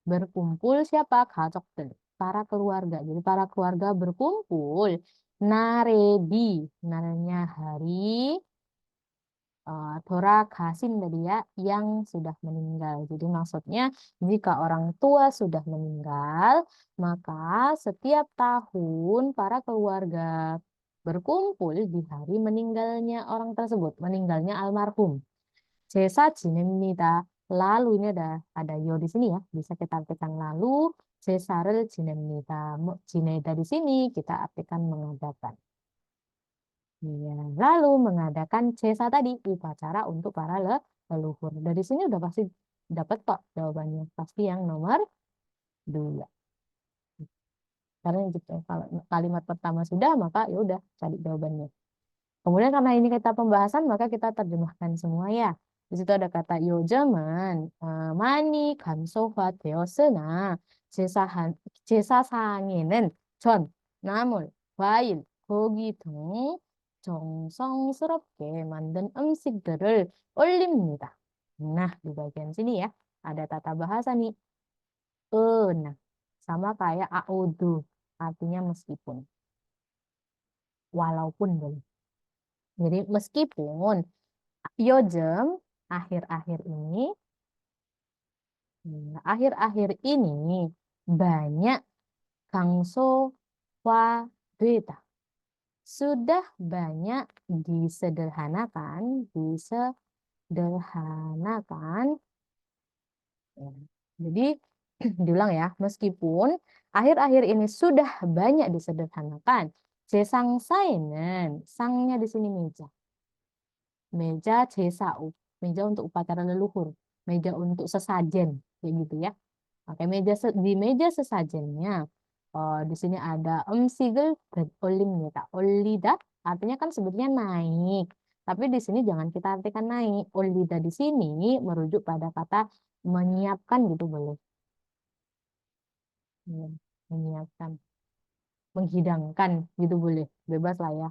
Berkumpul siapa? Kacok들. Para keluarga. Jadi para keluarga berkumpul. Naredi. Narenya hari. Dorakasin tadi ya. Yang sudah meninggal. Jadi maksudnya jika orang tua sudah meninggal. Maka setiap tahun para keluarga berkumpul di hari meninggalnya orang tersebut. Meninggalnya almarhum. 제사 지냅니다. Lalu ini ada yo di sini ya. Bisa kita artikan lalu 제사를 지냅니다. 지내다 di sini kita artikan mengadakan. Ya, lalu mengadakan cesa tadi upacara untuk para leluhur. Dari sini udah pasti dapat kok jawabannya. Pasti yang nomor 2. Karena gitu, kalau kalimat pertama sudah maka ya udah cari jawabannya. Kemudian karena ini kita pembahasan, maka kita terjemahkan semua ya. Di situ ada kata 요즘은 많이 감소화되었으나 제사한, 제사상에는 전, 나물, 과일, 고기 등 정성스럽게 만든 음식들을 올립니다. Nah, di bagian sini ya, ada tata bahasa nih. Nah, sama kayak audu, artinya meskipun. walaupun boleh. Jadi meskipun 요즘 akhir-akhir ini, akhir-akhir ini banyak 강소화되다. Sudah banyak disederhanakan. Ya. Jadi diulang ya, meskipun akhir-akhir ini sudah banyak disederhanakan. 제상사에는 sangnya di sini meja. Meja 제사uk, meja untuk upacara leluhur, meja untuk sesajen, kayak gitu ya. Oke, di meja sesajennya, di sini ada 음식을 올립니다. 올리다 artinya kan sebetulnya naik. Tapi di sini jangan kita artikan naik. 올리다 di sini merujuk pada kata menyiapkan gitu boleh. Ya, menyiapkan, menghidangkan gitu boleh. Bebas lah ya.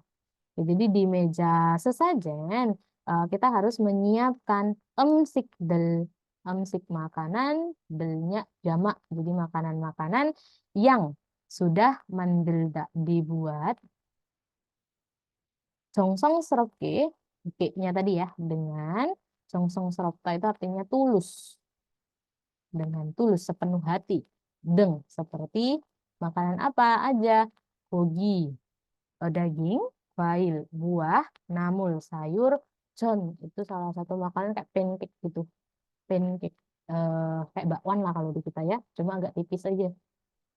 Ya, jadi di meja sesajen kita harus menyiapkan emsik del, emsik makanan, delnya jamak, jadi makanan-makanan yang sudah dibuat 정성스럽게, nya tadi ya, dengan 정성스럽다 itu artinya tulus, dengan tulus sepenuh hati, seperti makanan apa aja, gogi, daging, fail, buah, namul, sayur, jon. Itu salah satu makanan kayak pancake gitu. Pancake. Kayak bakwan lah kalau di kita ya. Cuma agak tipis aja.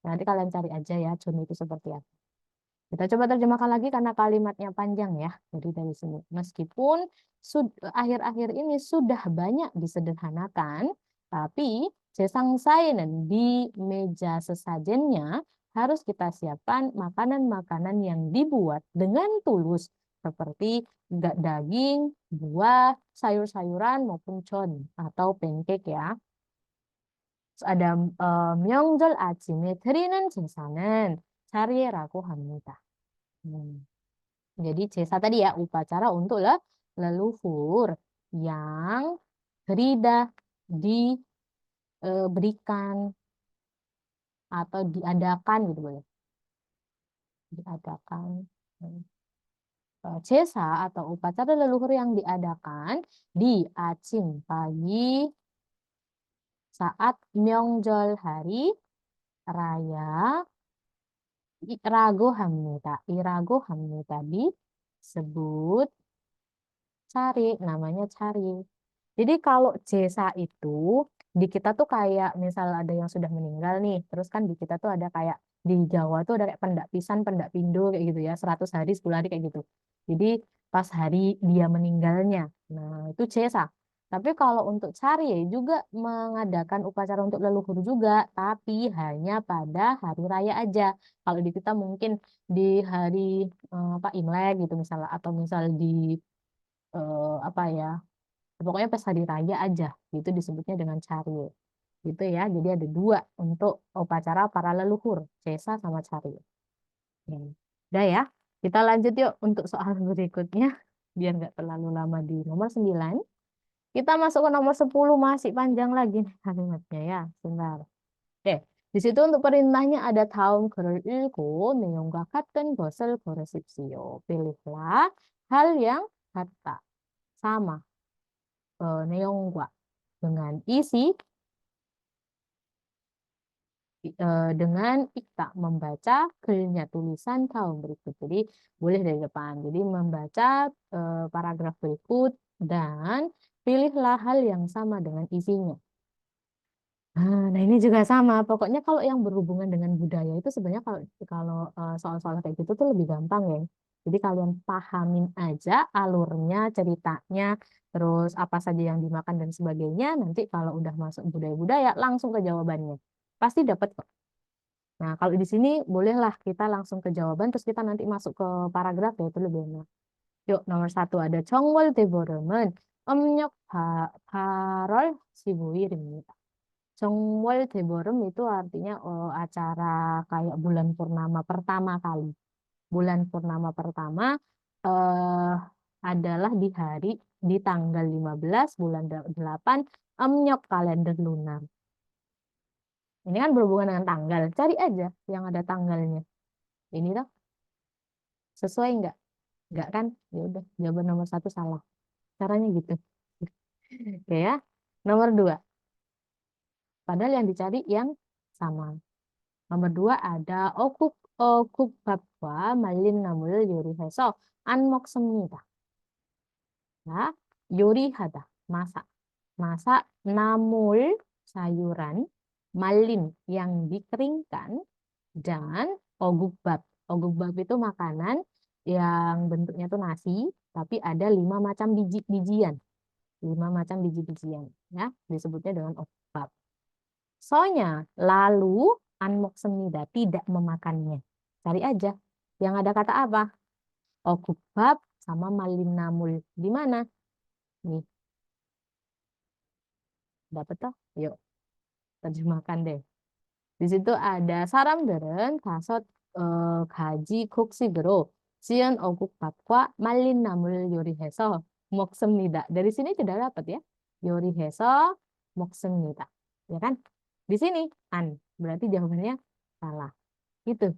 Nanti kalian cari aja ya, jon itu seperti apa. Kita coba terjemahkan lagi karena kalimatnya panjang ya. Jadi dari sini. Meskipun akhir-akhir ini sudah banyak disederhanakan, tapi sesangsainen di meja sesajennya harus kita siapkan makanan-makanan yang dibuat dengan tulus seperti daging, buah, sayur-sayuran maupun con atau pancake ya. Terus ada 명절 아침에 드리는 제사는 차례라고 합니다. Jadi jesa tadi ya upacara untuk leluhur yang gerida diberikan atau diadakan gitu boleh. Diadakan. Jesa atau upacara leluhur yang diadakan di acim pagi saat 명절 hari raya irago hamnita disebut cari, namanya cari. Jadi kalau jesa itu di kita tuh kayak misal ada yang sudah meninggal nih, terus kan di kita tuh ada kayak di Jawa tuh ada kayak pendak pisan, pendak pindo kayak gitu ya, 100 hari, 10 hari kayak gitu. Jadi pas hari dia meninggalnya, nah itu jesa. Tapi kalau untuk cari juga mengadakan upacara untuk leluhur juga, tapi hanya pada hari raya aja. Kalau di kita mungkin di hari apa Imlek gitu misalnya, atau misal di apa ya, pokoknya pas hari raya aja gitu disebutnya dengan cariyel gitu ya. Jadi ada dua untuk upacara para leluhur, Cesa sama cariyel. Ya. Udah ya, kita lanjut yuk untuk soal berikutnya biar nggak terlalu lama di nomor 9. Kita masuk ke nomor 10, masih panjang lagi nih kalimatnya ya. Sebentar. Oke, di situ untuk perintahnya ada tahun 글을 읽고 내용과 같은 것을 고르십시오. Pilihlah hal yang kata sama 내용과 dengan isi dengan ikta membaca gelnya tulisan kaum berikut. Jadi boleh dari depan. Jadi membaca paragraf berikut dan pilihlah hal yang sama dengan isinya. Nah, ini juga sama. Pokoknya kalau yang berhubungan dengan budaya itu sebenarnya kalau kalau soal-soal kayak gitu tuh lebih gampang ya. Jadi kalian pahamin aja alurnya, ceritanya, terus apa saja yang dimakan dan sebagainya. Nanti kalau udah masuk budaya-budaya, langsung ke jawabannya. Pasti dapat kok. Nah, kalau di sini bolehlah kita langsung ke jawaban, terus kita nanti masuk ke paragraf ya, itu lebih enak. Yuk, nomor 1 ada 정월 대보름은 음력 8월 15일입니다. 정월 대보름 itu artinya acara kayak bulan purnama pertama kali. Bulan purnama pertama eh, adalah di tanggal 15 bulan 8 Amnyok kalender lunar. Ini kan berhubungan dengan tanggal. Cari aja yang ada tanggalnya. Ini tuh. Sesuai nggak? Nggak kan? Ya udah, jawaban nomor satu salah. Caranya gitu. Oke ya. Nomor dua. Padahal yang dicari yang sama. Nomor dua ada okuk babwa malin namul yori heso anmok semnida. Ya, yori hada. Masak. Masak namul sayuran malin yang dikeringkan dan ogukbap. Ogukbap itu makanan yang bentuknya tuh nasi, tapi ada 5 macam biji-bijian. 5 macam biji-bijian. Ya, disebutnya dengan ogukbap. Soalnya, lalu anmok semnida tidak memakannya. Cari aja. Yang ada kata apa? Ogukbap sama malinamul. Di mana? Nih, dapet toh? Yuk, terjemahkan deh. Di situ ada 사람들은 다섯 가지 곡식으로 지은 어국밥과 말린 나물 요리해서 먹습니다. Dari sini sudah dapat ya. 요리해서 먹습니다. Ya kan? Di sini an. Berarti jawabannya salah. Itu.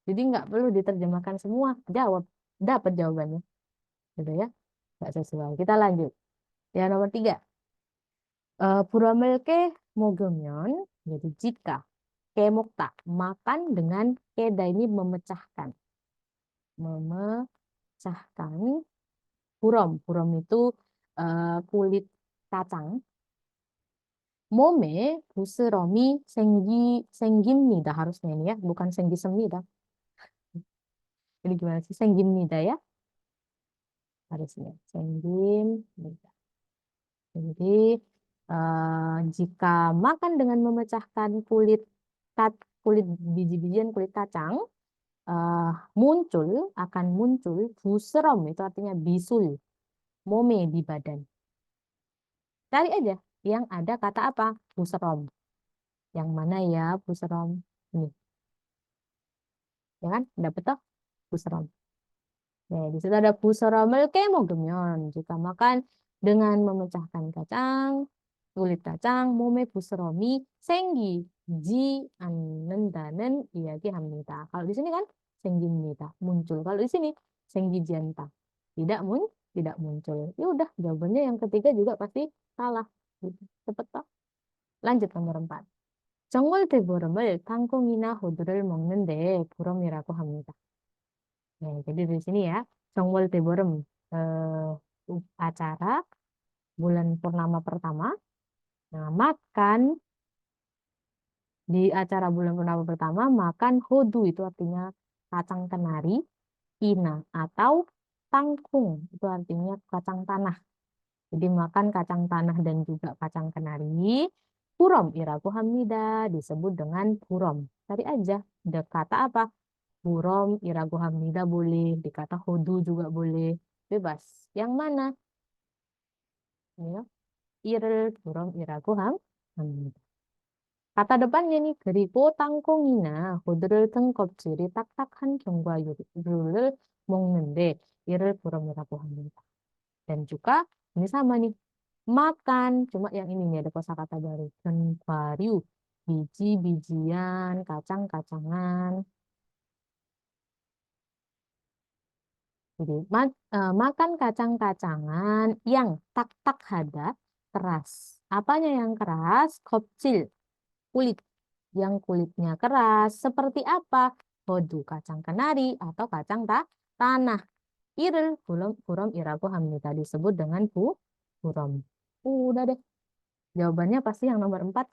Jadi nggak perlu diterjemahkan semua. Jawab. Dapat jawabannya. Gitu ya. Nggak sesuai. Kita lanjut. Ya nomor 3. 부럼을 깨 먹으면 jadi jika kemukta makan dengan keda ini memecahkan burom burom itu kulit kacang 몸에 부스럼이 생깁니다 harusnya ini ya bukan 생기습니다 ini gimana sih 생깁니다 ya harusnya 생깁니다 jadi jika makan dengan memecahkan kulit biji-bijian kulit kacang eh, akan muncul buserom itu artinya bisul mome di badan. Cari aja yang ada kata apa? Buserom. Yang mana ya buserom? Ini, ya kan? Dapet toh? Buserom. Nah, di situ ada buserom을 깨먹으면 jika makan dengan memecahkan kacang, kulit kacang, 몸에 부스럼이 생기지 않는다는 이야기합니다. Kalau di sini kan 생깁니다, muncul. Kalau di sini 생기지 않다, tidak muncul. Ya udah, jawabannya yang ketiga juga pasti salah. Gitu. Cepet toh. Lanjut nomor 4. 정월 대보름을 땅콩이나 호두를 먹는데 보름이라고 합니다. Nah, jadi di sini ya, Songwol Teborem, acara bulan purnama pertama. Nah, di acara bulan purnama pertama, makan hodu itu artinya kacang kenari, ina atau tangkung itu artinya kacang tanah. Jadi makan kacang tanah dan juga kacang kenari. Purom iraku hamida disebut dengan purom. Cari aja, ada kata apa? Burom, irago hamida boleh, dikata hodu juga boleh, bebas. Yang mana? Ya, irel, burom, irago hamida. Kata depannya nih, 그리고 땅콩이나 호두를 든 껍질이 딱딱한 견과 유를 먹는데 이를 부럼이라고 합니다. Dan juga ini sama nih, makan, cuma yang ini nih ada kosakata baru. 견과류, biji-bijian, kacang-kacangan. Jadi, makan kacang-kacangan yang tak-tak hada, keras. Apanya yang keras? Kopcil, kulit. Yang kulitnya keras. Seperti apa? Hodu, kacang kenari, atau kacang tanah. Iril, burom, iraku hamida. Disebut dengan burom. Udah deh. Jawabannya pasti yang nomor 4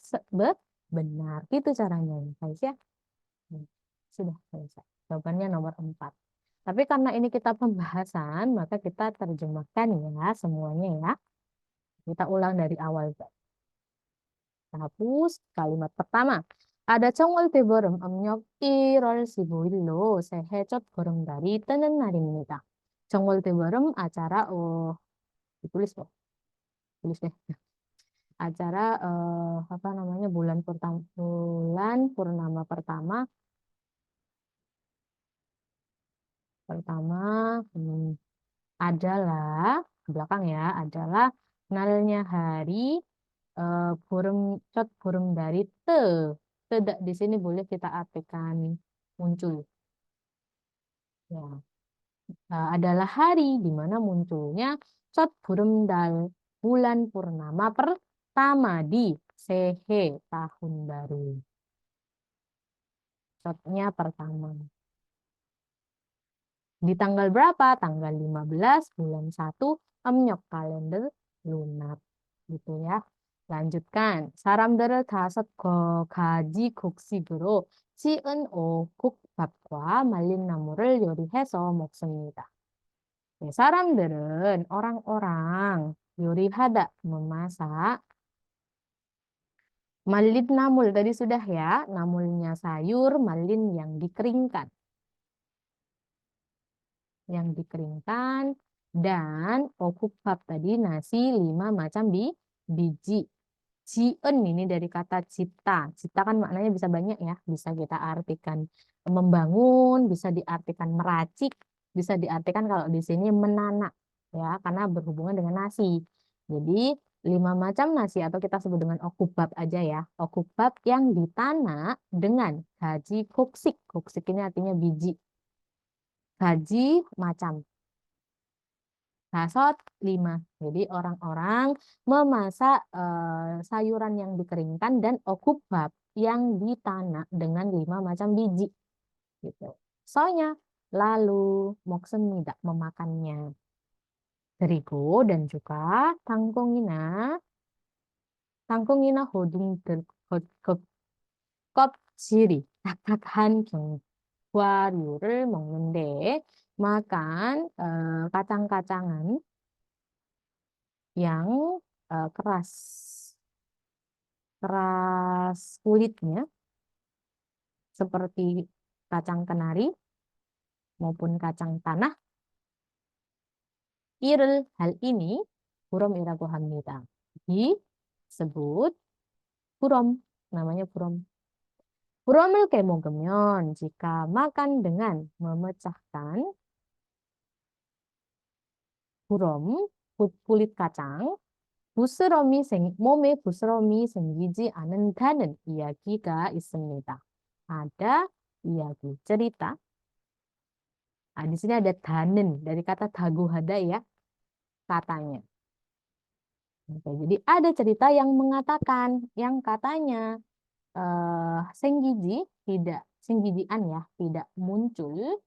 benar. Itu caranya, guys ya. Sudah selesai. Jawabannya nomor 4. Tapi karena ini kita pembahasan, maka kita terjemahkan ya semuanya ya. Kita ulang dari awal. Kita hapus kalimat pertama. Ada 정월 대보름 음력 1월 15일로 새해 첫 보름달이 뜨는 날입니다. 정월 대보름 acara ditulis kok. Tulis deh. Acara apa namanya bulan purnama pertama adalah belakang ya adalah nalnya hari burum cot burum dari tidak di sini boleh kita artikan muncul ya adalah hari di mana munculnya Chot Burumdal, bulan purnama pertama di Sehe, tahun baru. Chotnya pertama. Di tanggal berapa? Tanggal 15 bulan 1 Amnyok, kalender lunar. Gitu ya. Lanjutkan. 사람들을 다섯 가지 곡식으로 지은 국밥과 말린 나물을 요리해서 먹습니다. 네, 사람들은 orang-orang 요리하다 memasak malin namul tadi sudah ya, namulnya sayur, malin yang dikeringkan, dan okupap tadi nasi 5 macam biji. Cien ini dari kata cipta. Cipta kan maknanya bisa banyak ya. Bisa kita artikan membangun, bisa diartikan meracik, bisa diartikan kalau di sini menanak ya, karena berhubungan dengan nasi. Jadi 5 macam nasi atau kita sebut dengan okupap aja ya. Okupap yang ditanak dengan gaji koksik. Koksik ini artinya biji. Gaji macam. Dasot 5. Jadi orang-orang memasak sayuran yang dikeringkan dan okubab yang ditanak dengan 5 macam biji. Gitu. Soalnya lalu moksemida memakannya. Terigu dan juga tangkongina hodung 껍질이 딱딱한 견과류를 먹는데 makan kacang-kacangan yang keras keras kulitnya seperti kacang kenari maupun kacang tanah. Irel hal ini burom이라고 합니다. Disebut burom, namanya burom. Burom을 깨먹으면 jika makan dengan memecahkan burom, kulit kacang, 몸에 부스럼이 생기지 않는다는 이야기가 있습니다. Ada iyagi, cerita. Di sini ada danen, dari kata daguhada ya, katanya. Oke, jadi ada cerita yang mengatakan, yang katanya senggijian ya, tidak muncul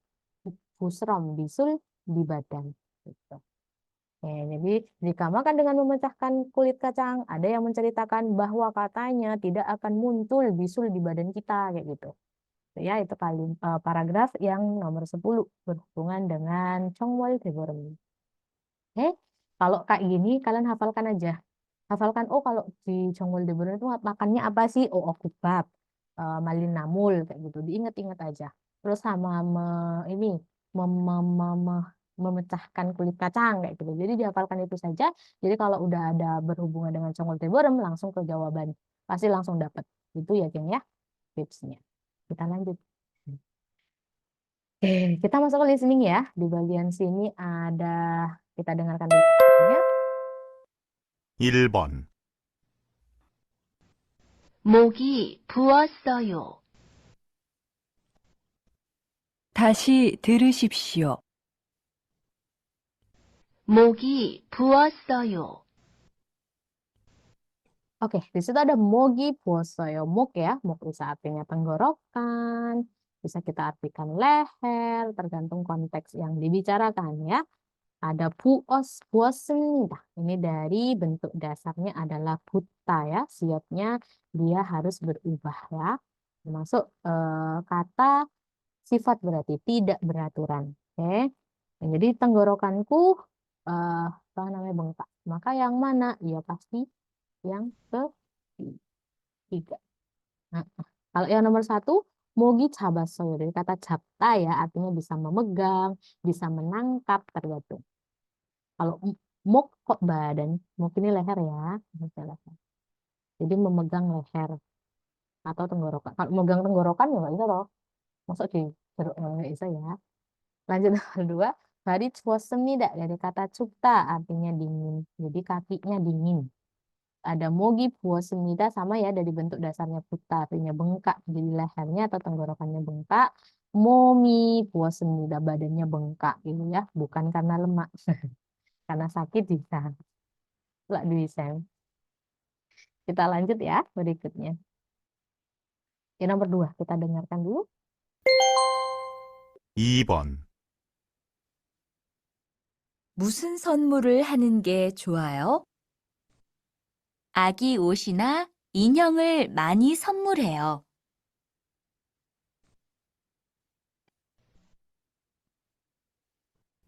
busrom, bisul di badan. Gitu. Jadi jika makan dengan memecahkan kulit kacang, ada yang menceritakan bahwa katanya tidak akan muncul bisul di badan kita kayak gitu. Ya, itu paragraf yang nomor 10 berhubungan dengan Chongwol Deborem. Kalau kayak gini kalian hafalkan aja. Hafalkan, oh kalau di Chongwol Deborem itu makannya apa sih? Oh, okubab, malin namul kayak gitu. Diingat-ingat aja. Terus sama ini mem- mem- mem- memecahkan kulit kacang kayak gitu. Jadi dihafalkan itu saja. Jadi kalau udah ada berhubungan dengan Chongwol Deborem langsung ke jawaban. Pasti langsung dapat. Itu ya, geng ya, tipsnya. Kita lanjut. Oke, kita masuk ke listening ya. Di bagian sini ada, kita dengarkan dulu ya. 1번 목이 부었어요. 다시 들으십시오. 목이 부었어요. Oke, di situ ada mogi puosoyo. Mok ya, mok bisa artinya tenggorokan, bisa kita artikan leher, tergantung konteks yang dibicarakan ya. Ada puos입니다. Ini dari bentuk dasarnya adalah buta ya, siotnya dia harus berubah ya. Termasuk kata sifat berarti tidak beraturan. Oke, jadi tenggorokanku apa namanya bengkak. Maka yang mana? Ya pasti yang ketiga. Nah, kalau yang nomor 1, mogi cabassoyo dari kata japta ya, artinya bisa memegang, bisa menangkap, tergantung. Kalau mok kok badan, mok ini leher ya, bisa leher. Jadi memegang leher atau tenggorokan. Kalau memegang tenggorokan ya nggak bisa loh. Masuk di jeruk nggak bisa ya. Lanjut nomor 2, hari cuasemida dari kata cupta artinya dingin. Jadi kakinya dingin. Ada mogi puosemida sama ya, dari bentuk dasarnya buta artinya bengkak, jadi lehernya atau tenggorokannya bengkak. 몸이 부었습니다. badannya bengkak gitu ya, bukan karena lemak. Karena sakit bisa. Lah, Sam. Kita lanjut ya berikutnya. Yang nomor 2, kita dengarkan dulu. 2번, 무슨 선물을 하는 게 좋아요? 아기 옷이나 인형을 많이 선물해요.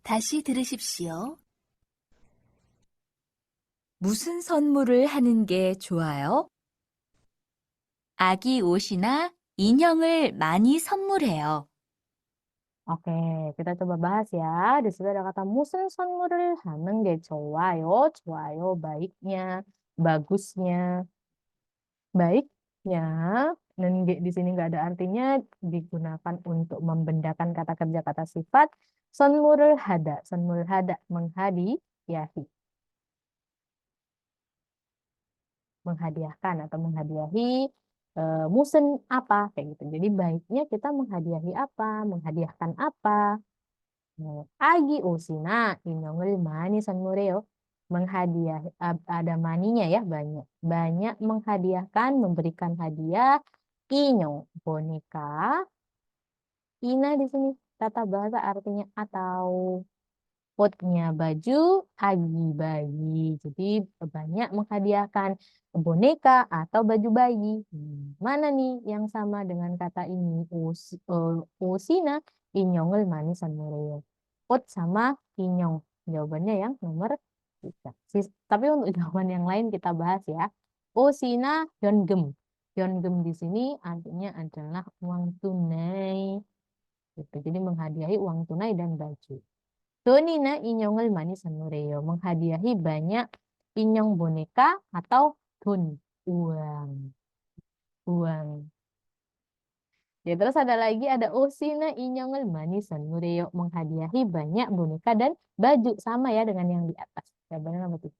다시 들으십시오. 무슨 선물을 하는 게 좋아요? 아기 옷이나 인형을 많이 선물해요. Oke, kita coba bahas ya. Di situ ada kata musen 선물을 하는 게 좋아요. 좋아요, baiknya, bagusnya. Baiknya, dan di sini nggak ada artinya, digunakan untuk membendakan kata kerja kata sifat. 선물을 hada, 선물을 hada, menghadiahi. Menghadiahkan atau menghadiahi musen apa kayak gitu. Jadi baiknya kita menghadiahi apa, menghadiahkan apa. Agi usina inongul mani sanmureo. Menghadiah ada maninya ya, banyak. Banyak menghadiahkan, memberikan hadiah. Inyong boneka. Ina di sini tata bahasa artinya atau. Potnya baju, agi bayi. Jadi banyak menghadiahkan boneka atau baju bayi. Mana nih yang sama dengan kata ini? Usina, inyongel manisan mureo. Pot sama inyong. Jawabannya yang nomor 3. Tapi untuk jawaban yang lain kita bahas ya. Usina yongem. Yongem di sini artinya adalah uang tunai. Gitu. Jadi menghadiahi uang tunai dan baju. 돈이나 인형을 많이 선물해요. menghadiahi banyak inyon boneka atau 돈, uang. Uang. Ya, terus ada lagi ada osina inyong을 많이 선물해요. menghadiahi banyak boneka dan baju, sama ya dengan yang di atas. Jawabannya nomor 3.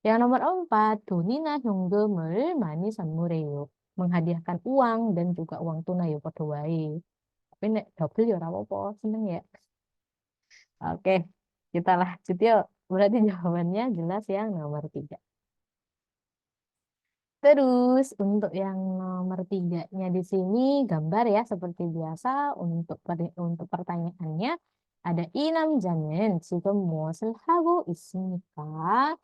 Yang nomor 4, 돈이나 현금을 많이 선물해요. menghadiahkan uang dan juga uang tunai ya padha wae. Tapi nek double ya ora apa-apa, seneng ya. Oke, kita lanjut yuk. Berarti jawabannya jelas yang nomor 3. Terus untuk yang nomor 3-nya di sini gambar ya seperti biasa untuk pertanyaannya ada 이 남자는 지금 무엇을 하고 있습니까?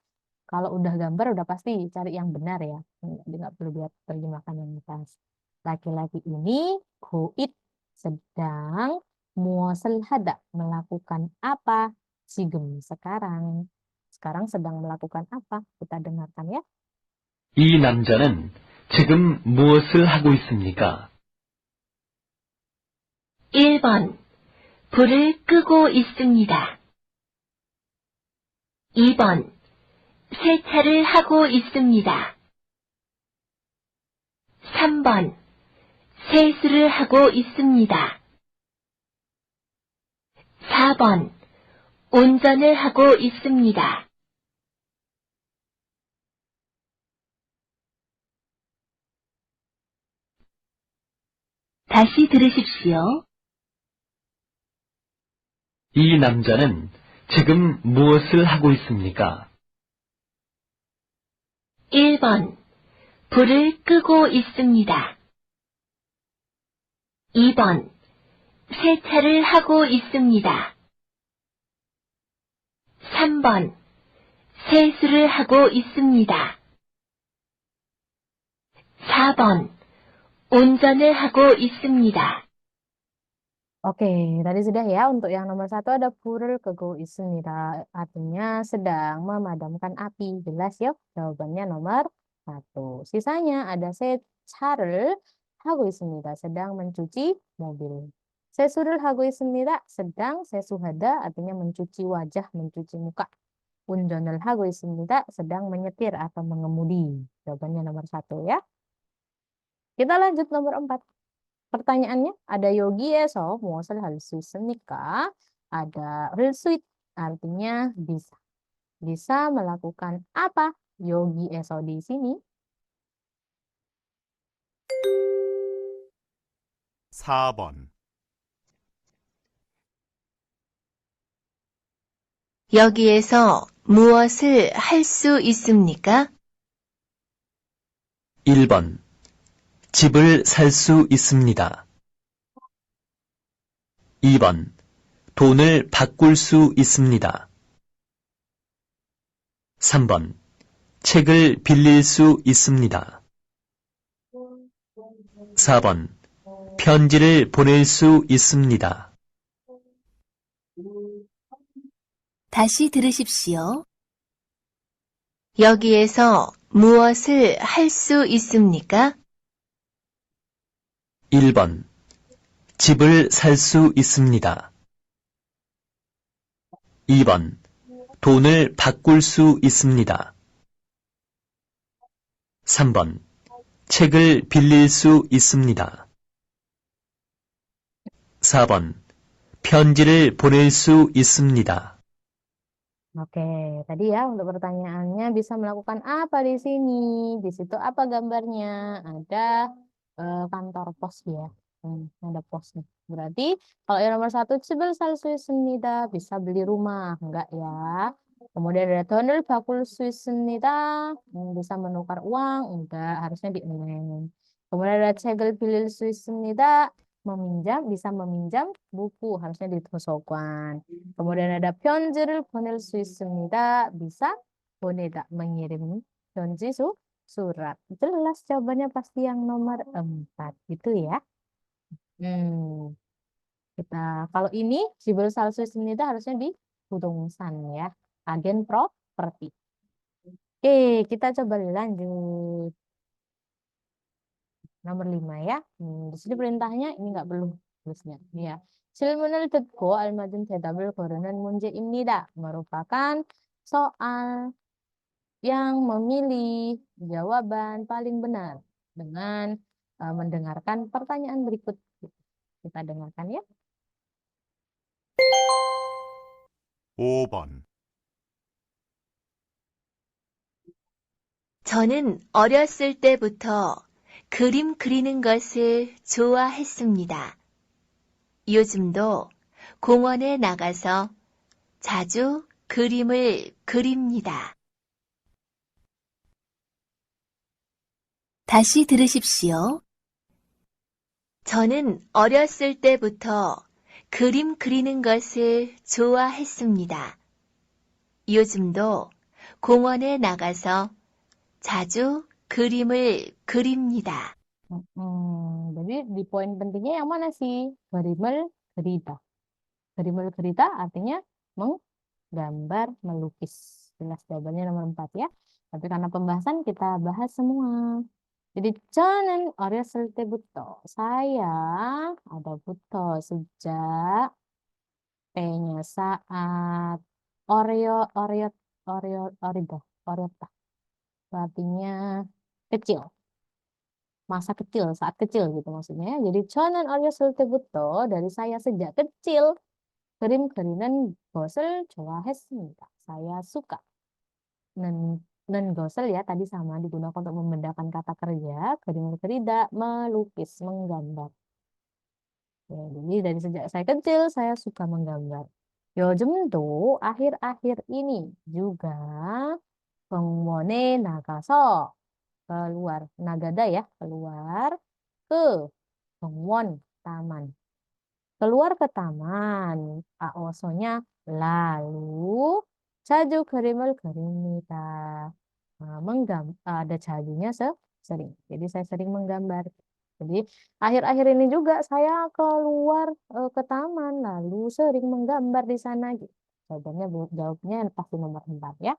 Kalau udah gambar udah pasti cari yang benar ya. Jadi nggak perlu lihat terjemahkan yang pas. Laki-laki ini goit sedang muasal hada melakukan apa? Sigem sekarang. Sekarang sedang melakukan apa? Kita dengarkan ya. 이 남자는 지금 무엇을 하고 있습니까? 1번. 불을 끄고 있습니다. 2번. 세차를 하고 있습니다. 3번. 세수를 하고 있습니다. 4번. 운전을 하고 있습니다. 다시 들으십시오. 이 남자는 지금 무엇을 하고 있습니까? 1번. 불을 끄고 있습니다. 2번. 세차를 하고 있습니다. 3번. 세수를 하고 있습니다. 4번. 운전을 하고 있습니다. Oke, tadi sudah ya. Untuk yang nomor 1 ada purul kego ismida. Artinya sedang memadamkan api. Jelas ya? Jawabannya nomor 1. Sisanya ada se차를 하고 있습니다. Sedang mencuci mobil. 세수를 하고 있습니다. Sedang sesuhada artinya mencuci wajah, mencuci muka. 운전을 하고 있습니다. Sedang menyetir atau mengemudi. Jawabannya nomor 1 ya. Kita lanjut nomor 4. Pertanyaannya ada 여기에서 무엇을 할 수 있습니까? Ada 할 수 artinya bisa. Bisa melakukan apa? 여기에서 di sini. 4번, 여기에서 무엇을 할 수 있습니까? 1번. 집을 살 수 있습니다. 2번. 돈을 바꿀 수 있습니다. 3번. 책을 빌릴 수 있습니다. 4번. 편지를 보낼 수 있습니다. 다시 들으십시오. 여기에서 무엇을 할 수 있습니까? 1번. 집을 살 수 있습니다. 2번. 돈을 바꿀 수 있습니다. 3번. 책을 빌릴 수 있습니다. 4번. 편지를 보낼 수 있습니다. Oke, tadi ya untuk pertanyaannya bisa melakukan apa di sini? Di situ apa gambarnya? Ada kantor pos ya. Ada posnya. Berarti kalau yang nomor satu 집을 살 수 있습니다. Bisa beli rumah, enggak ya? Kemudian ada 돈을 바꿀 수 있습니다. Bisa menukar uang, enggak, harusnya di eneng. Kemudian ada 책을 빌릴 수 있습니다. Meminjam, bisa meminjam buku, harusnya di tosokan. Kemudian ada 편지를 보낼 수 있습니다. Bisa 보내다, mengirim 편지 surat. Jelas jawabannya pasti yang nomor 4 gitu ya. Kita kalau ini 집을 살 수 있습니다 harusnya di 부동산 ya. Agen properti. Oke, kita coba lanjut. Nomor 5 ya. Di sini perintahnya ini nggak perlu tulisnya. Ya. 질문을 듣고 알맞은 대답을 고르는 문제입니다. merupakan soal yang memilih jawaban paling benar dengan mendengarkan pertanyaan berikut. Kita dengarkan ya. 5번, 저는 어렸을 때부터 그림 그리는 것을 좋아했습니다. 요즘도 공원에 나가서 자주 그림을 그립니다. 다시 들으십시오. 저는 어렸을 때부터 그림 그리는 것을 좋아했습니다. 요즘도 공원에 나가서 자주 그림을 그립니다. Jadi di poin pentingnya yang mana sih? Gerimel gerida. Gerimel gerida artinya menggambar, melukis. Jelas jawabannya nomor 4 ya. Tapi karena pembahasan kita bahas semua. Jadi 저는 어렸을 때부터 saya ada buto sejak P-nya saat orida artinya kecil. Masa kecil, saat kecil gitu maksudnya. Jadi 저는 어렸을 때부터 dari saya sejak kecil 그림 그리는 것을 좋아했습니다. Saya suka. 는 것을 ya tadi sama digunakan untuk membedakan kata kerja. 그림을 그리다, melukis, menggambar. Ya, jadi dari sejak saya kecil saya suka menggambar. 요즘도 akhir-akhir ini juga 공원에 나가서 keluar nagada ya keluar ke 공원 taman keluar ke taman aosonya lalu 자주 그림을 그립니다. Ada jajunya sering jadi saya sering menggambar jadi akhir-akhir ini juga saya keluar ke taman lalu sering menggambar di sana gitu. Jawabnya pasti nomor 4 ya.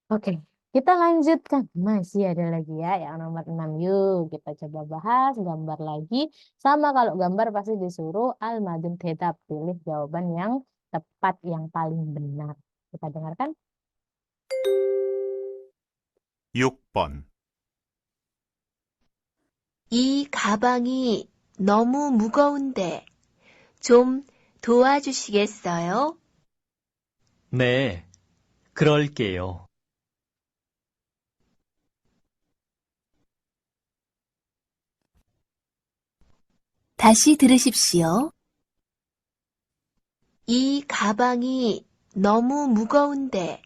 Oke, kita lanjutkan. Masih ada lagi ya yang nomor 6. Yuk, kita coba bahas gambar lagi. Sama kalau gambar pasti disuruh al-madun tetap. Pilih jawaban yang tepat, yang paling benar. Kita dengarkan. 6번, 이 가방이 너무 무거운데 좀 도와주시겠어요? 네, 그럴게요. 다시 들으십시오. 이 가방이 너무 무거운데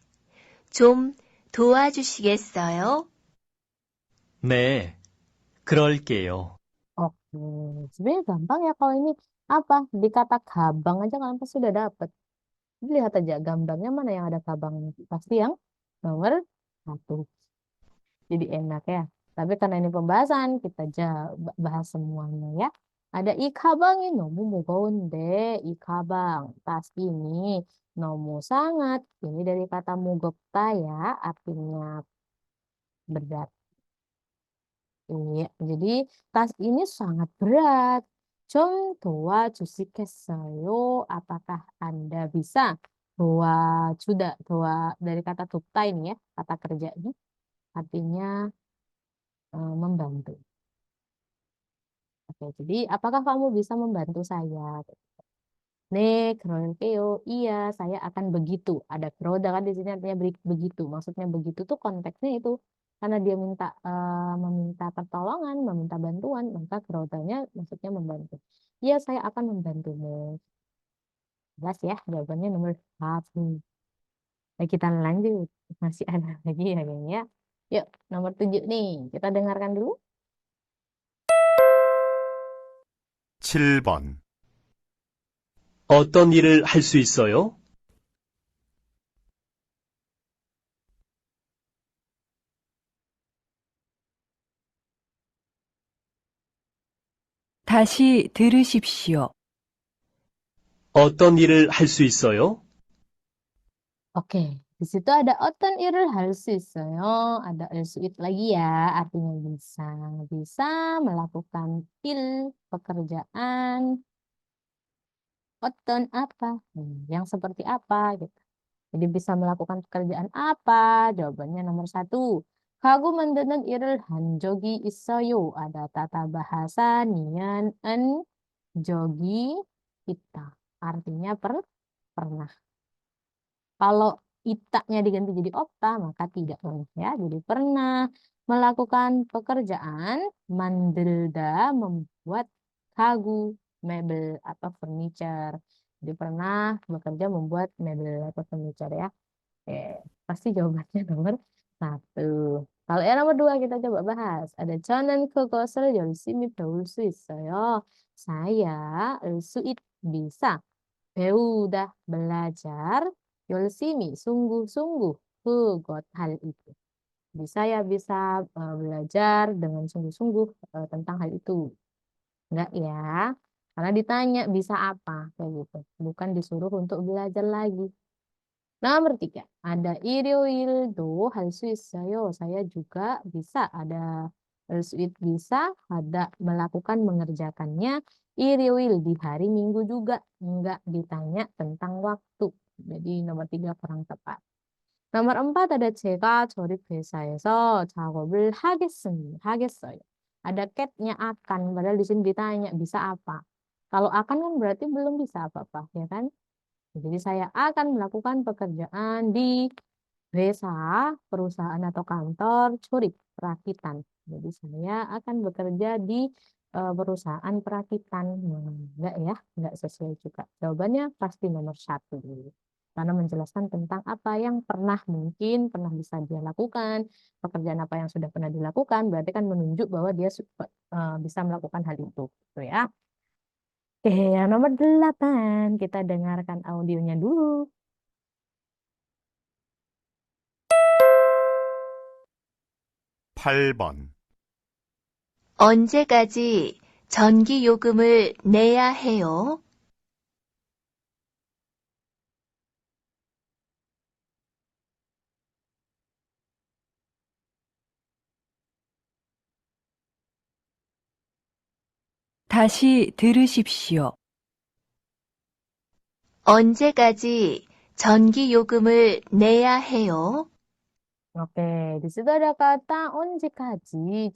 좀 도와주시겠어요? 네, 그럴게요. Oke, sebenarnya gampang ya kalau ini apa? Di kata kabang aja kan pasti sudah dapat. Lihat aja gambarnya mana yang ada kabangnya. Pasti yang nomor satu. Jadi enak ya. Tapi karena ini pembahasan, kita bahas semuanya ya. Ada i kabang이 너무 무거운데, i kabang. Tas ini 너무 sangat. Ini dari kata mugovta ya, artinya berat. Iya, jadi tas ini sangat berat. 좀 도와주시겠어요? Apakah Anda bisa? doa dari kata 돕다 ini ya, kata kerjanya. Artinya membantu. Oke, jadi apakah kamu bisa membantu saya? 네, 그럴게요. Iya, saya akan begitu. Ada 그러다 kan di sini artinya begitu. Maksudnya begitu tuh konteksnya itu karena dia meminta pertolongan, meminta bantuan, maka 그러다nya maksudnya membantu. Iya, saya akan membantumu. Jelas ya, jawabannya nomor satu. Nah, kita lanjut. Masih ada lagi ya kayaknya. Ya. Yuk, nomor 7 nih. Kita dengarkan dulu. 7번, 어떤 일을 할 수 있어요? 다시 들으십시오. 어떤 일을 할 수 있어요? Oke, di situ ada 어떤 일을 할 수 있어요. Ada 할 수 있 lagi ya, artinya bisa. Bisa melakukan pekerjaan, 어떤 apa, yang seperti apa gitu. Jadi bisa melakukan pekerjaan apa? Jawabannya nomor satu. 가구 만드는 일을 한 적이 있어요. Ada tata bahasa nian en jogi kita. Artinya pernah. Kalau itaknya diganti jadi opta, maka tidak pernah ya. Jadi pernah melakukan pekerjaan mandelda membuat kagu, mebel atau furniture. Jadi pernah bekerja membuat mebel atau furniture ya. Oke, pasti jawabannya nomor satu. Kalau yang nomor dua kita coba bahas. Ada 저는 그것을 열심히 배울 수 있어요. Saya bisa 배우다 belajar 열심히 sungguh-sungguh hal itu. Jadi saya bisa belajar dengan sungguh-sungguh tentang hal itu. Enggak ya? Karena ditanya bisa apa kayak gitu. Bukan disuruh untuk belajar lagi. Nomor tiga, ada 일요일도 할 수 있어요. Saya juga bisa ada bisa ada melakukan mengerjakannya 일요일 di hari Minggu juga. Enggak ditanya tentang waktu. Jadi nomor tiga kurang tepat. Nomor empat ada 제가 조립회사에서 작업을 하겠어요. Ada catnya akan, padahal di sini ditanya bisa apa. Kalau akan kan berarti belum bisa apa-apa, ya kan? Jadi saya akan melakukan pekerjaan di perusahaan atau kantor curik perakitan. Jadi saya akan bekerja di perusahaan perakitan. Enggak ya, enggak sesuai juga. Jawabannya pasti nomor satu. Karena menjelaskan tentang apa yang mungkin pernah bisa dia lakukan, pekerjaan apa yang sudah pernah dilakukan, berarti kan menunjuk bahwa dia bisa melakukan hal itu. Gitu ya. Oke, yang nomor 8. Kita dengarkan audionya dulu. 8번, 언제까지 전기 요금을 내야 해요? 다시 들으십시오. 언제까지 전기 요금을 내야 해요? Oke, di situ ada kata 언제까지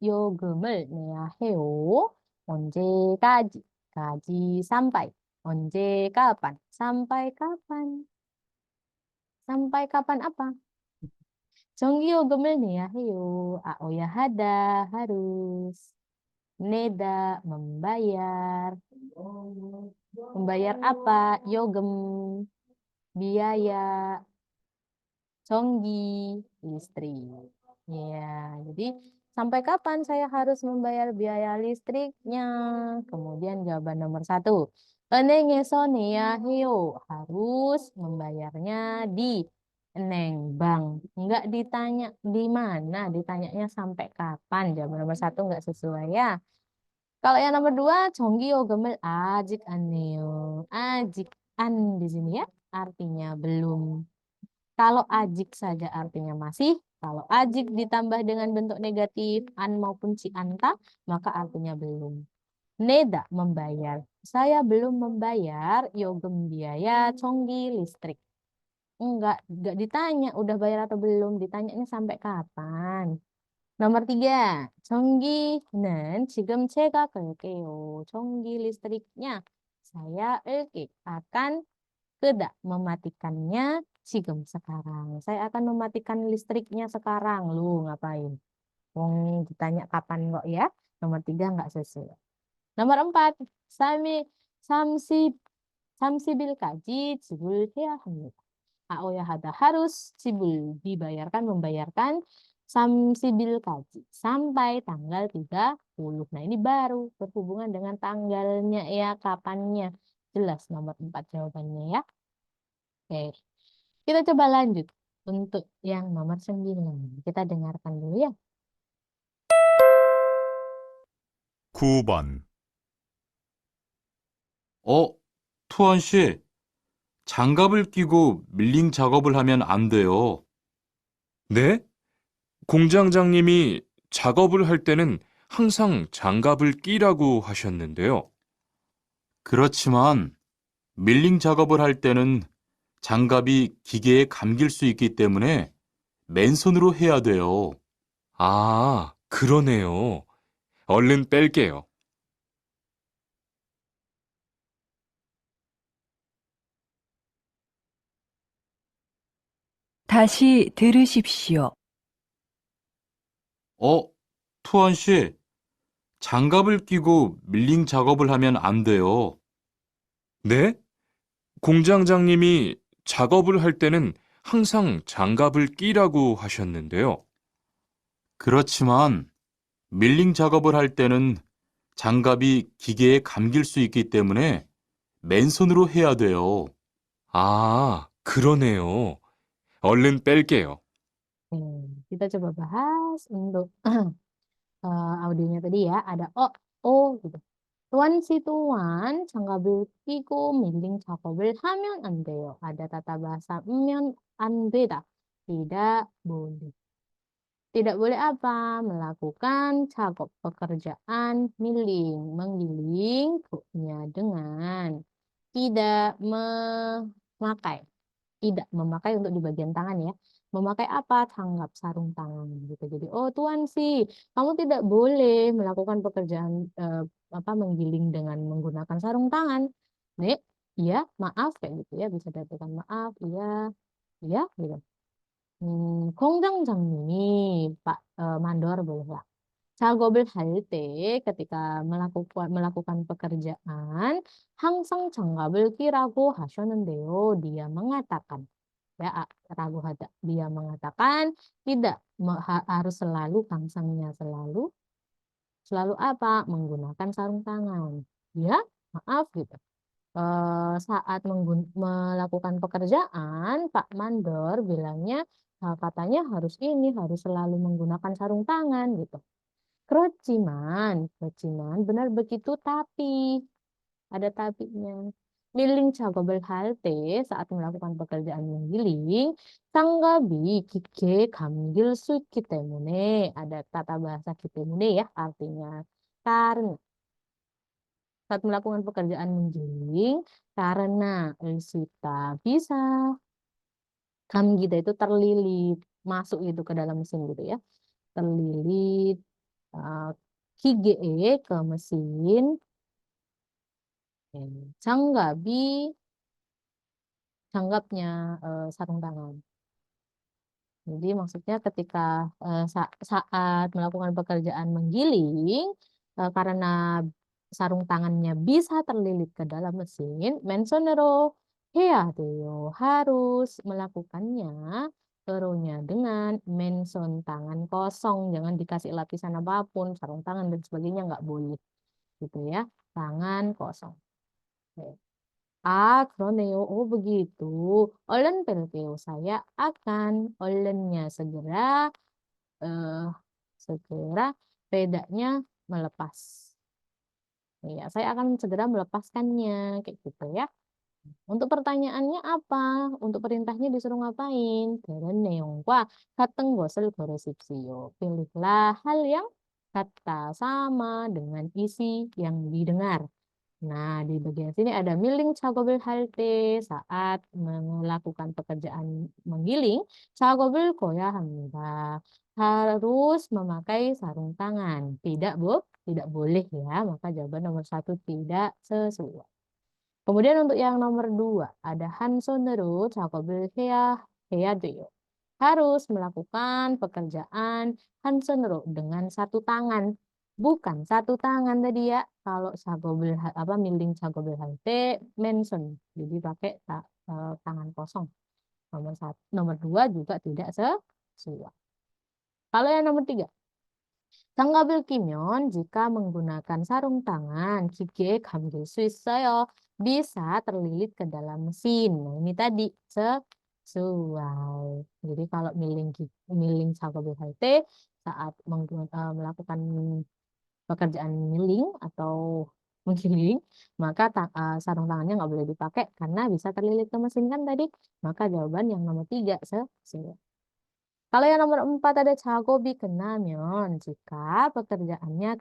요금을 내야 해요. 언제까지, 가지 sampai. 언제 kapan? Sampai kapan? Sampai kapan apa? 요금을 내야 해요. 아오야 hada, harus. Neda, membayar. Membayar apa? Yogem. biaya conggi listrik. Ya, jadi sampai kapan saya harus membayar biaya listriknya? Kemudian jawaban nomor 1. 은행에서 내야 해요. Harus membayarnya di Eneng Bank. Enggak ditanya di mana, ditanyanya sampai kapan. Jawaban nomor 1 enggak sesuai ya. Kalau yang nomor 2, 정기요금을 아직 안 내요. A직 an di sini ya, artinya belum. Kalau ajik saja artinya masih. Kalau ajik ditambah dengan bentuk negatif an maupun ci anta, maka artinya belum. Neda membayar. Saya belum membayar yogem biaya conggi listrik. Enggak ditanya udah bayar atau belum, ditanyanya sampai kapan. Nomor 3, 전기는 지금 제가 끌게요. 전기 listriknya saya akan tidak mematikannya 지금 sekarang. Saya akan mematikan listriknya sekarang. Lu ngapain? Wong ditanya kapan kok ya? Nomor 3 nggak sesuai. Nomor 4, 삼십일까지 지불해야 합니다. 아오야 하다 harus cibul membayarkan samsibilkaji sampai tanggal 30. Nah, ini baru berhubungan dengan tanggalnya ya, kapannya. Jelas nomor 4 jawabannya ya. Oke. Kita coba lanjut untuk yang nomor 9. Kita dengarkan dulu ya. 9번. 투원 씨, 장갑을 끼고 밀링 작업을 하면 안 돼요. 네? 공장장님이 작업을 할 때는 항상 장갑을 끼라고 하셨는데요. 그렇지만 밀링 작업을 할 때는 장갑이 기계에 감길 수 있기 때문에 맨손으로 해야 돼요. 아, 그러네요. 얼른 뺄게요. 다시 들으십시오. 투원 씨, 장갑을 끼고 밀링 작업을 하면 안 돼요. 네? 공장장님이 작업을 할 때는 항상 장갑을 끼라고 하셨는데요. 그렇지만 밀링 작업을 할 때는 장갑이 기계에 감길 수 있기 때문에 맨손으로 해야 돼요. 아, 그러네요. 얼른 뺄게요. Kita coba bahas untuk audionya tadi ya. Ada o gitu. Tuan si tuan 장갑을 끼고 밀링 작업을 하면 안 돼요. Ada tata bahasa 면 안 되다. Tidak boleh. Tidak boleh apa? Melakukan 작업 pekerjaan milling, menggiling dengan tidak memakai. Tidak memakai untuk di bagian tangan ya. Memakai apa? Tanggap sarung tangan gitu. Jadi, tuan sih, kamu tidak boleh melakukan pekerjaan menggiling dengan menggunakan sarung tangan. Nek, iya, maaf kayak gitu ya. Bisa dikatakan maaf, iya, iya gitu. 공장장님이 Pak Mandor bolehlah. 작업을 할 때 ketika melakukan pekerjaan 항상 장갑을 끼라고 하셨는데요. Dia mengatakan ya ragu hada. Dia mengatakan tidak harus selalu kangsangnya selalu apa? Menggunakan sarung tangan. Ya, maaf gitu. Saat melakukan pekerjaan, Pak Mandor bilangnya katanya harus selalu menggunakan sarung tangan gitu. Keciman, benar begitu tapi ada tapinya. Milling 작업을 할 때 saat melakukan pekerjaan menggiling, 장갑이 기계에 감길 수 있기 때문에 ada tata bahasa 때문에 ya artinya karena saat melakukan pekerjaan menggiling karena sita bisa 감기다 itu terlilit masuk itu ke dalam mesin gitu ya. Terlilit 기계에 ke mesin 장갑nya sarung tangan. Jadi maksudnya ketika saat melakukan pekerjaan menggiling karena sarung tangannya bisa terlilit ke dalam mesin, 맨손으로 해야 돼요. harus melakukannya. Eronya dengan mention tangan kosong. Jangan dikasih lapisan apapun, sarung tangan dan sebagainya nggak boleh. Gitu ya. Tangan kosong. Oke. 그러네요. begitu. 얼른 뺄게요. Saya akan. 얼른nya segera. eh, segera. Bedanya melepas. Ya, saya akan segera melepaskannya. Kayak gitu ya. Untuk pertanyaannya apa? Untuk perintahnya disuruh ngapain? 다른 내용과 같은 것을 고르십시오. Pilihlah hal yang kata sama dengan isi yang didengar. Nah, di bagian sini ada milling 작업을 할 때 saat melakukan pekerjaan menggiling, 작업을 거야 합니다. Harus memakai sarung tangan. Tidak, Bu? Tidak boleh ya. Maka jawaban nomor 1 tidak sesuai. Kemudian untuk yang nomor 2, ada 한 손으로 작업을 해야 돼요. Harus melakukan pekerjaan 한 손으로 dengan satu tangan. Bukan satu tangan tadi ya. Kalau milling 작업을 할 때 mention. Jadi pakai tangan kosong. Nomor 2 juga tidak sesuai. Kalau yang nomor 3. 장갑을 끼면 jika menggunakan sarung tangan, 기계에 감길 수 있어요. Bisa terlilit ke dalam mesin. Nah, ini tadi sesuai. Jadi kalau milling 작업을 할 때 saat melakukan pekerjaan milling atau menggiling, maka sarung tangannya nggak boleh dipakai karena bisa terlilit ke mesin kan tadi. Maka jawaban yang nomor 3 sesuai. Kalau yang nomor 4 ada 작업이 끝나면 jika pekerjaannya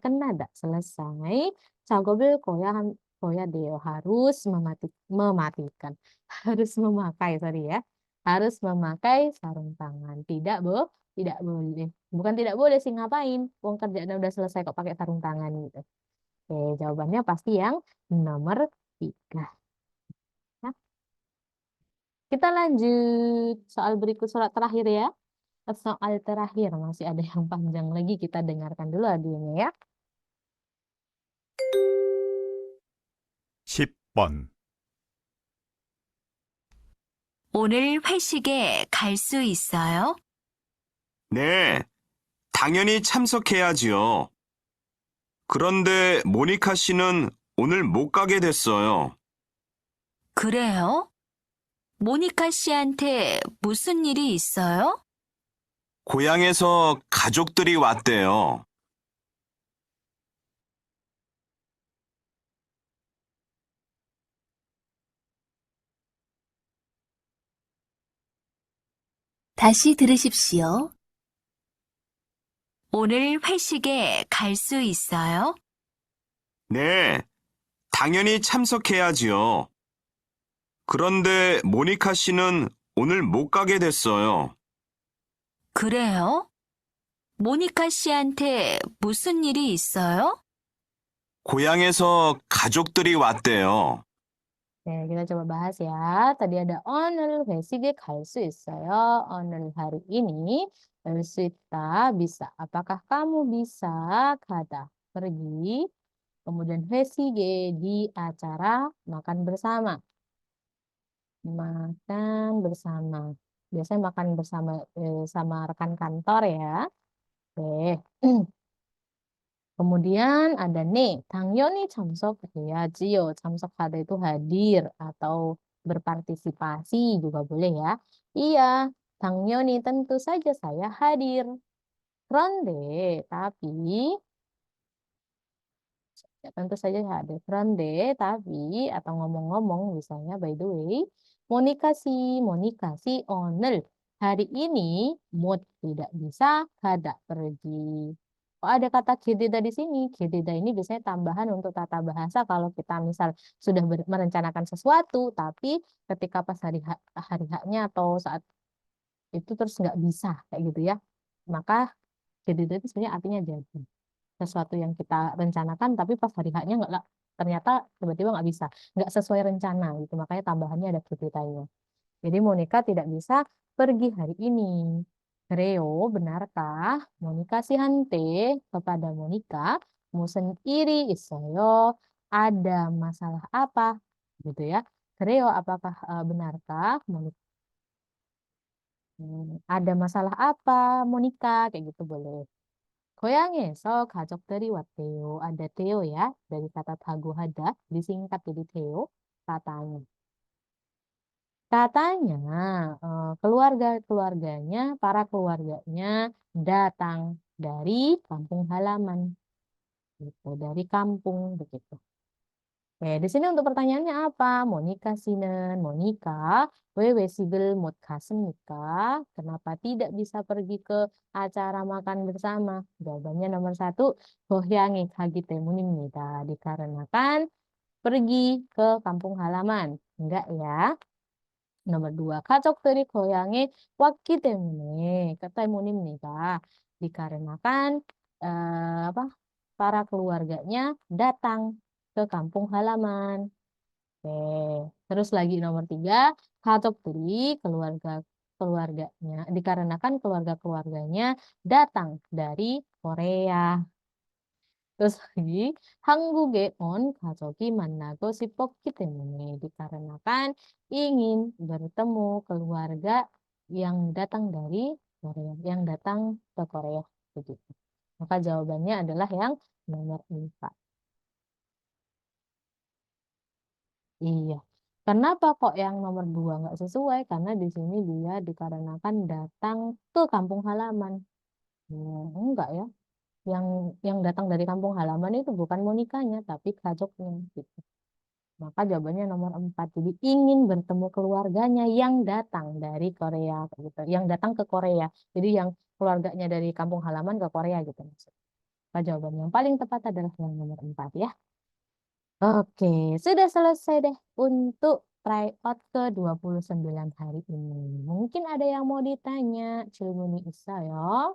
selesai, 작업을 거야 돼요. Harus mematikan. Harus memakai, sorry ya. Harus memakai sarung tangan. Tidak, Bu. Tidak boleh. Bukan tidak boleh sih, ngapain? Wong kerjaannya udah selesai kok pakai sarung tangan gitu. Oke, jawabannya pasti yang nomor 3. Nah, kita lanjut soal berikut, surat terakhir ya. Soal terakhir masih ada yang panjang lagi, kita dengarkan dulu audionya ya. 10번. 오늘 회식에 갈 수 있어요? 네, 당연히 참석해야지요. 그런데 모니카 씨는 오늘 못 가게 됐어요. 그래요? 모니카 씨한테 무슨 일이 있어요? 고향에서 가족들이 왔대요. 다시 들으십시오. 오늘 회식에 갈 수 있어요? 네, 당연히 참석해야지요. 그런데 모니카 씨는 오늘 못 가게 됐어요. 그래요? 모니카 씨한테 무슨 일이 있어요? 고향에서 가족들이 왔대요. Oke, kita coba bahas ya. Tadi ada 오늘 회식에 갈 수 있어요. 오늘 hari ini 갈 수 있다, bisa. Apakah kamu bisa 가다, pergi. Kemudian 회식에 di acara makan bersama. Makan bersama. Biasanya makan bersama sama rekan kantor ya. Oke. Kemudian ada 네, 당연히 참석해야지요. 참석하다 itu hadir atau berpartisipasi juga boleh ya. Iya, 당연히 tentu saja saya hadir. 그런데, tapi, ya, tentu saja hadir. 그런데, tapi, atau ngomong-ngomong misalnya by the way, Monika si 오늘, hari ini, 못 tidak bisa, kada pergi. Oh, ada kata kedida di sini. Kedida ini biasanya tambahan untuk tata bahasa kalau kita misal sudah merencanakan sesuatu, tapi ketika pas hari haknya atau saat itu terus nggak bisa kayak gitu ya. Maka kedida itu sebenarnya artinya jadi sesuatu yang kita rencanakan, tapi pas hari haknya nggak, ternyata tiba-tiba nggak bisa, nggak sesuai rencana gitu. Makanya tambahannya ada kedidanya. Jadi Monika tidak bisa pergi hari ini. Reo, benarkah Monika 씨한테 kepada Monika 무슨 일이 있어요? Ada masalah apa? Gitu ya. Tereo, apakah benarkah? Ada masalah apa, Monica? Kayak gitu boleh. 고향에서 가족들이 왔대요. Ada Theo ya, dari kata taguhada, disingkat jadi Theo, katanya. Katanya para keluarganya datang dari kampung halaman. Gitu, dari kampung begitu. Oke, di sini untuk pertanyaannya apa? Monica Sinen, Monica, wewe sigel mot nikah. Kenapa tidak bisa pergi ke acara makan bersama? Jawabannya nomor 1, gohyangi kagi temunimnida. Dikarenakan pergi ke kampung halaman. Enggak ya. Nomor 2, 가족들이 고향에 왔기 때문에 때문입니다. Dikarenakan para keluarganya datang ke kampung halaman. Oke. Terus lagi nomor 3, 가족들이 keluarganya dikarenakan keluarganya datang dari Korea. Terus lagi 한국에 온 가족이 만나고 싶었기 때문에 dikarenakan ingin bertemu keluarga yang datang dari Korea, yang datang ke Korea begitu. Maka jawabannya adalah yang nomor 4. Iya. Kenapa kok yang nomor 2 nggak sesuai? Karena di sini dia dikarenakan datang ke kampung halaman. Enggak ya. Yang datang dari kampung halaman itu bukan Monikanya, tapi kajoknya gitu. Maka jawabannya nomor 4. Jadi ingin bertemu keluarganya yang datang dari Korea gitu. Yang datang ke Korea. Jadi yang keluarganya dari kampung halaman ke Korea gitu maksudnya. Maka jawaban yang paling tepat adalah yang nomor 4 ya. Oke, sudah selesai deh untuk tryout ke-29 hari ini. Mungkin ada yang mau ditanya, 질문이 있어요?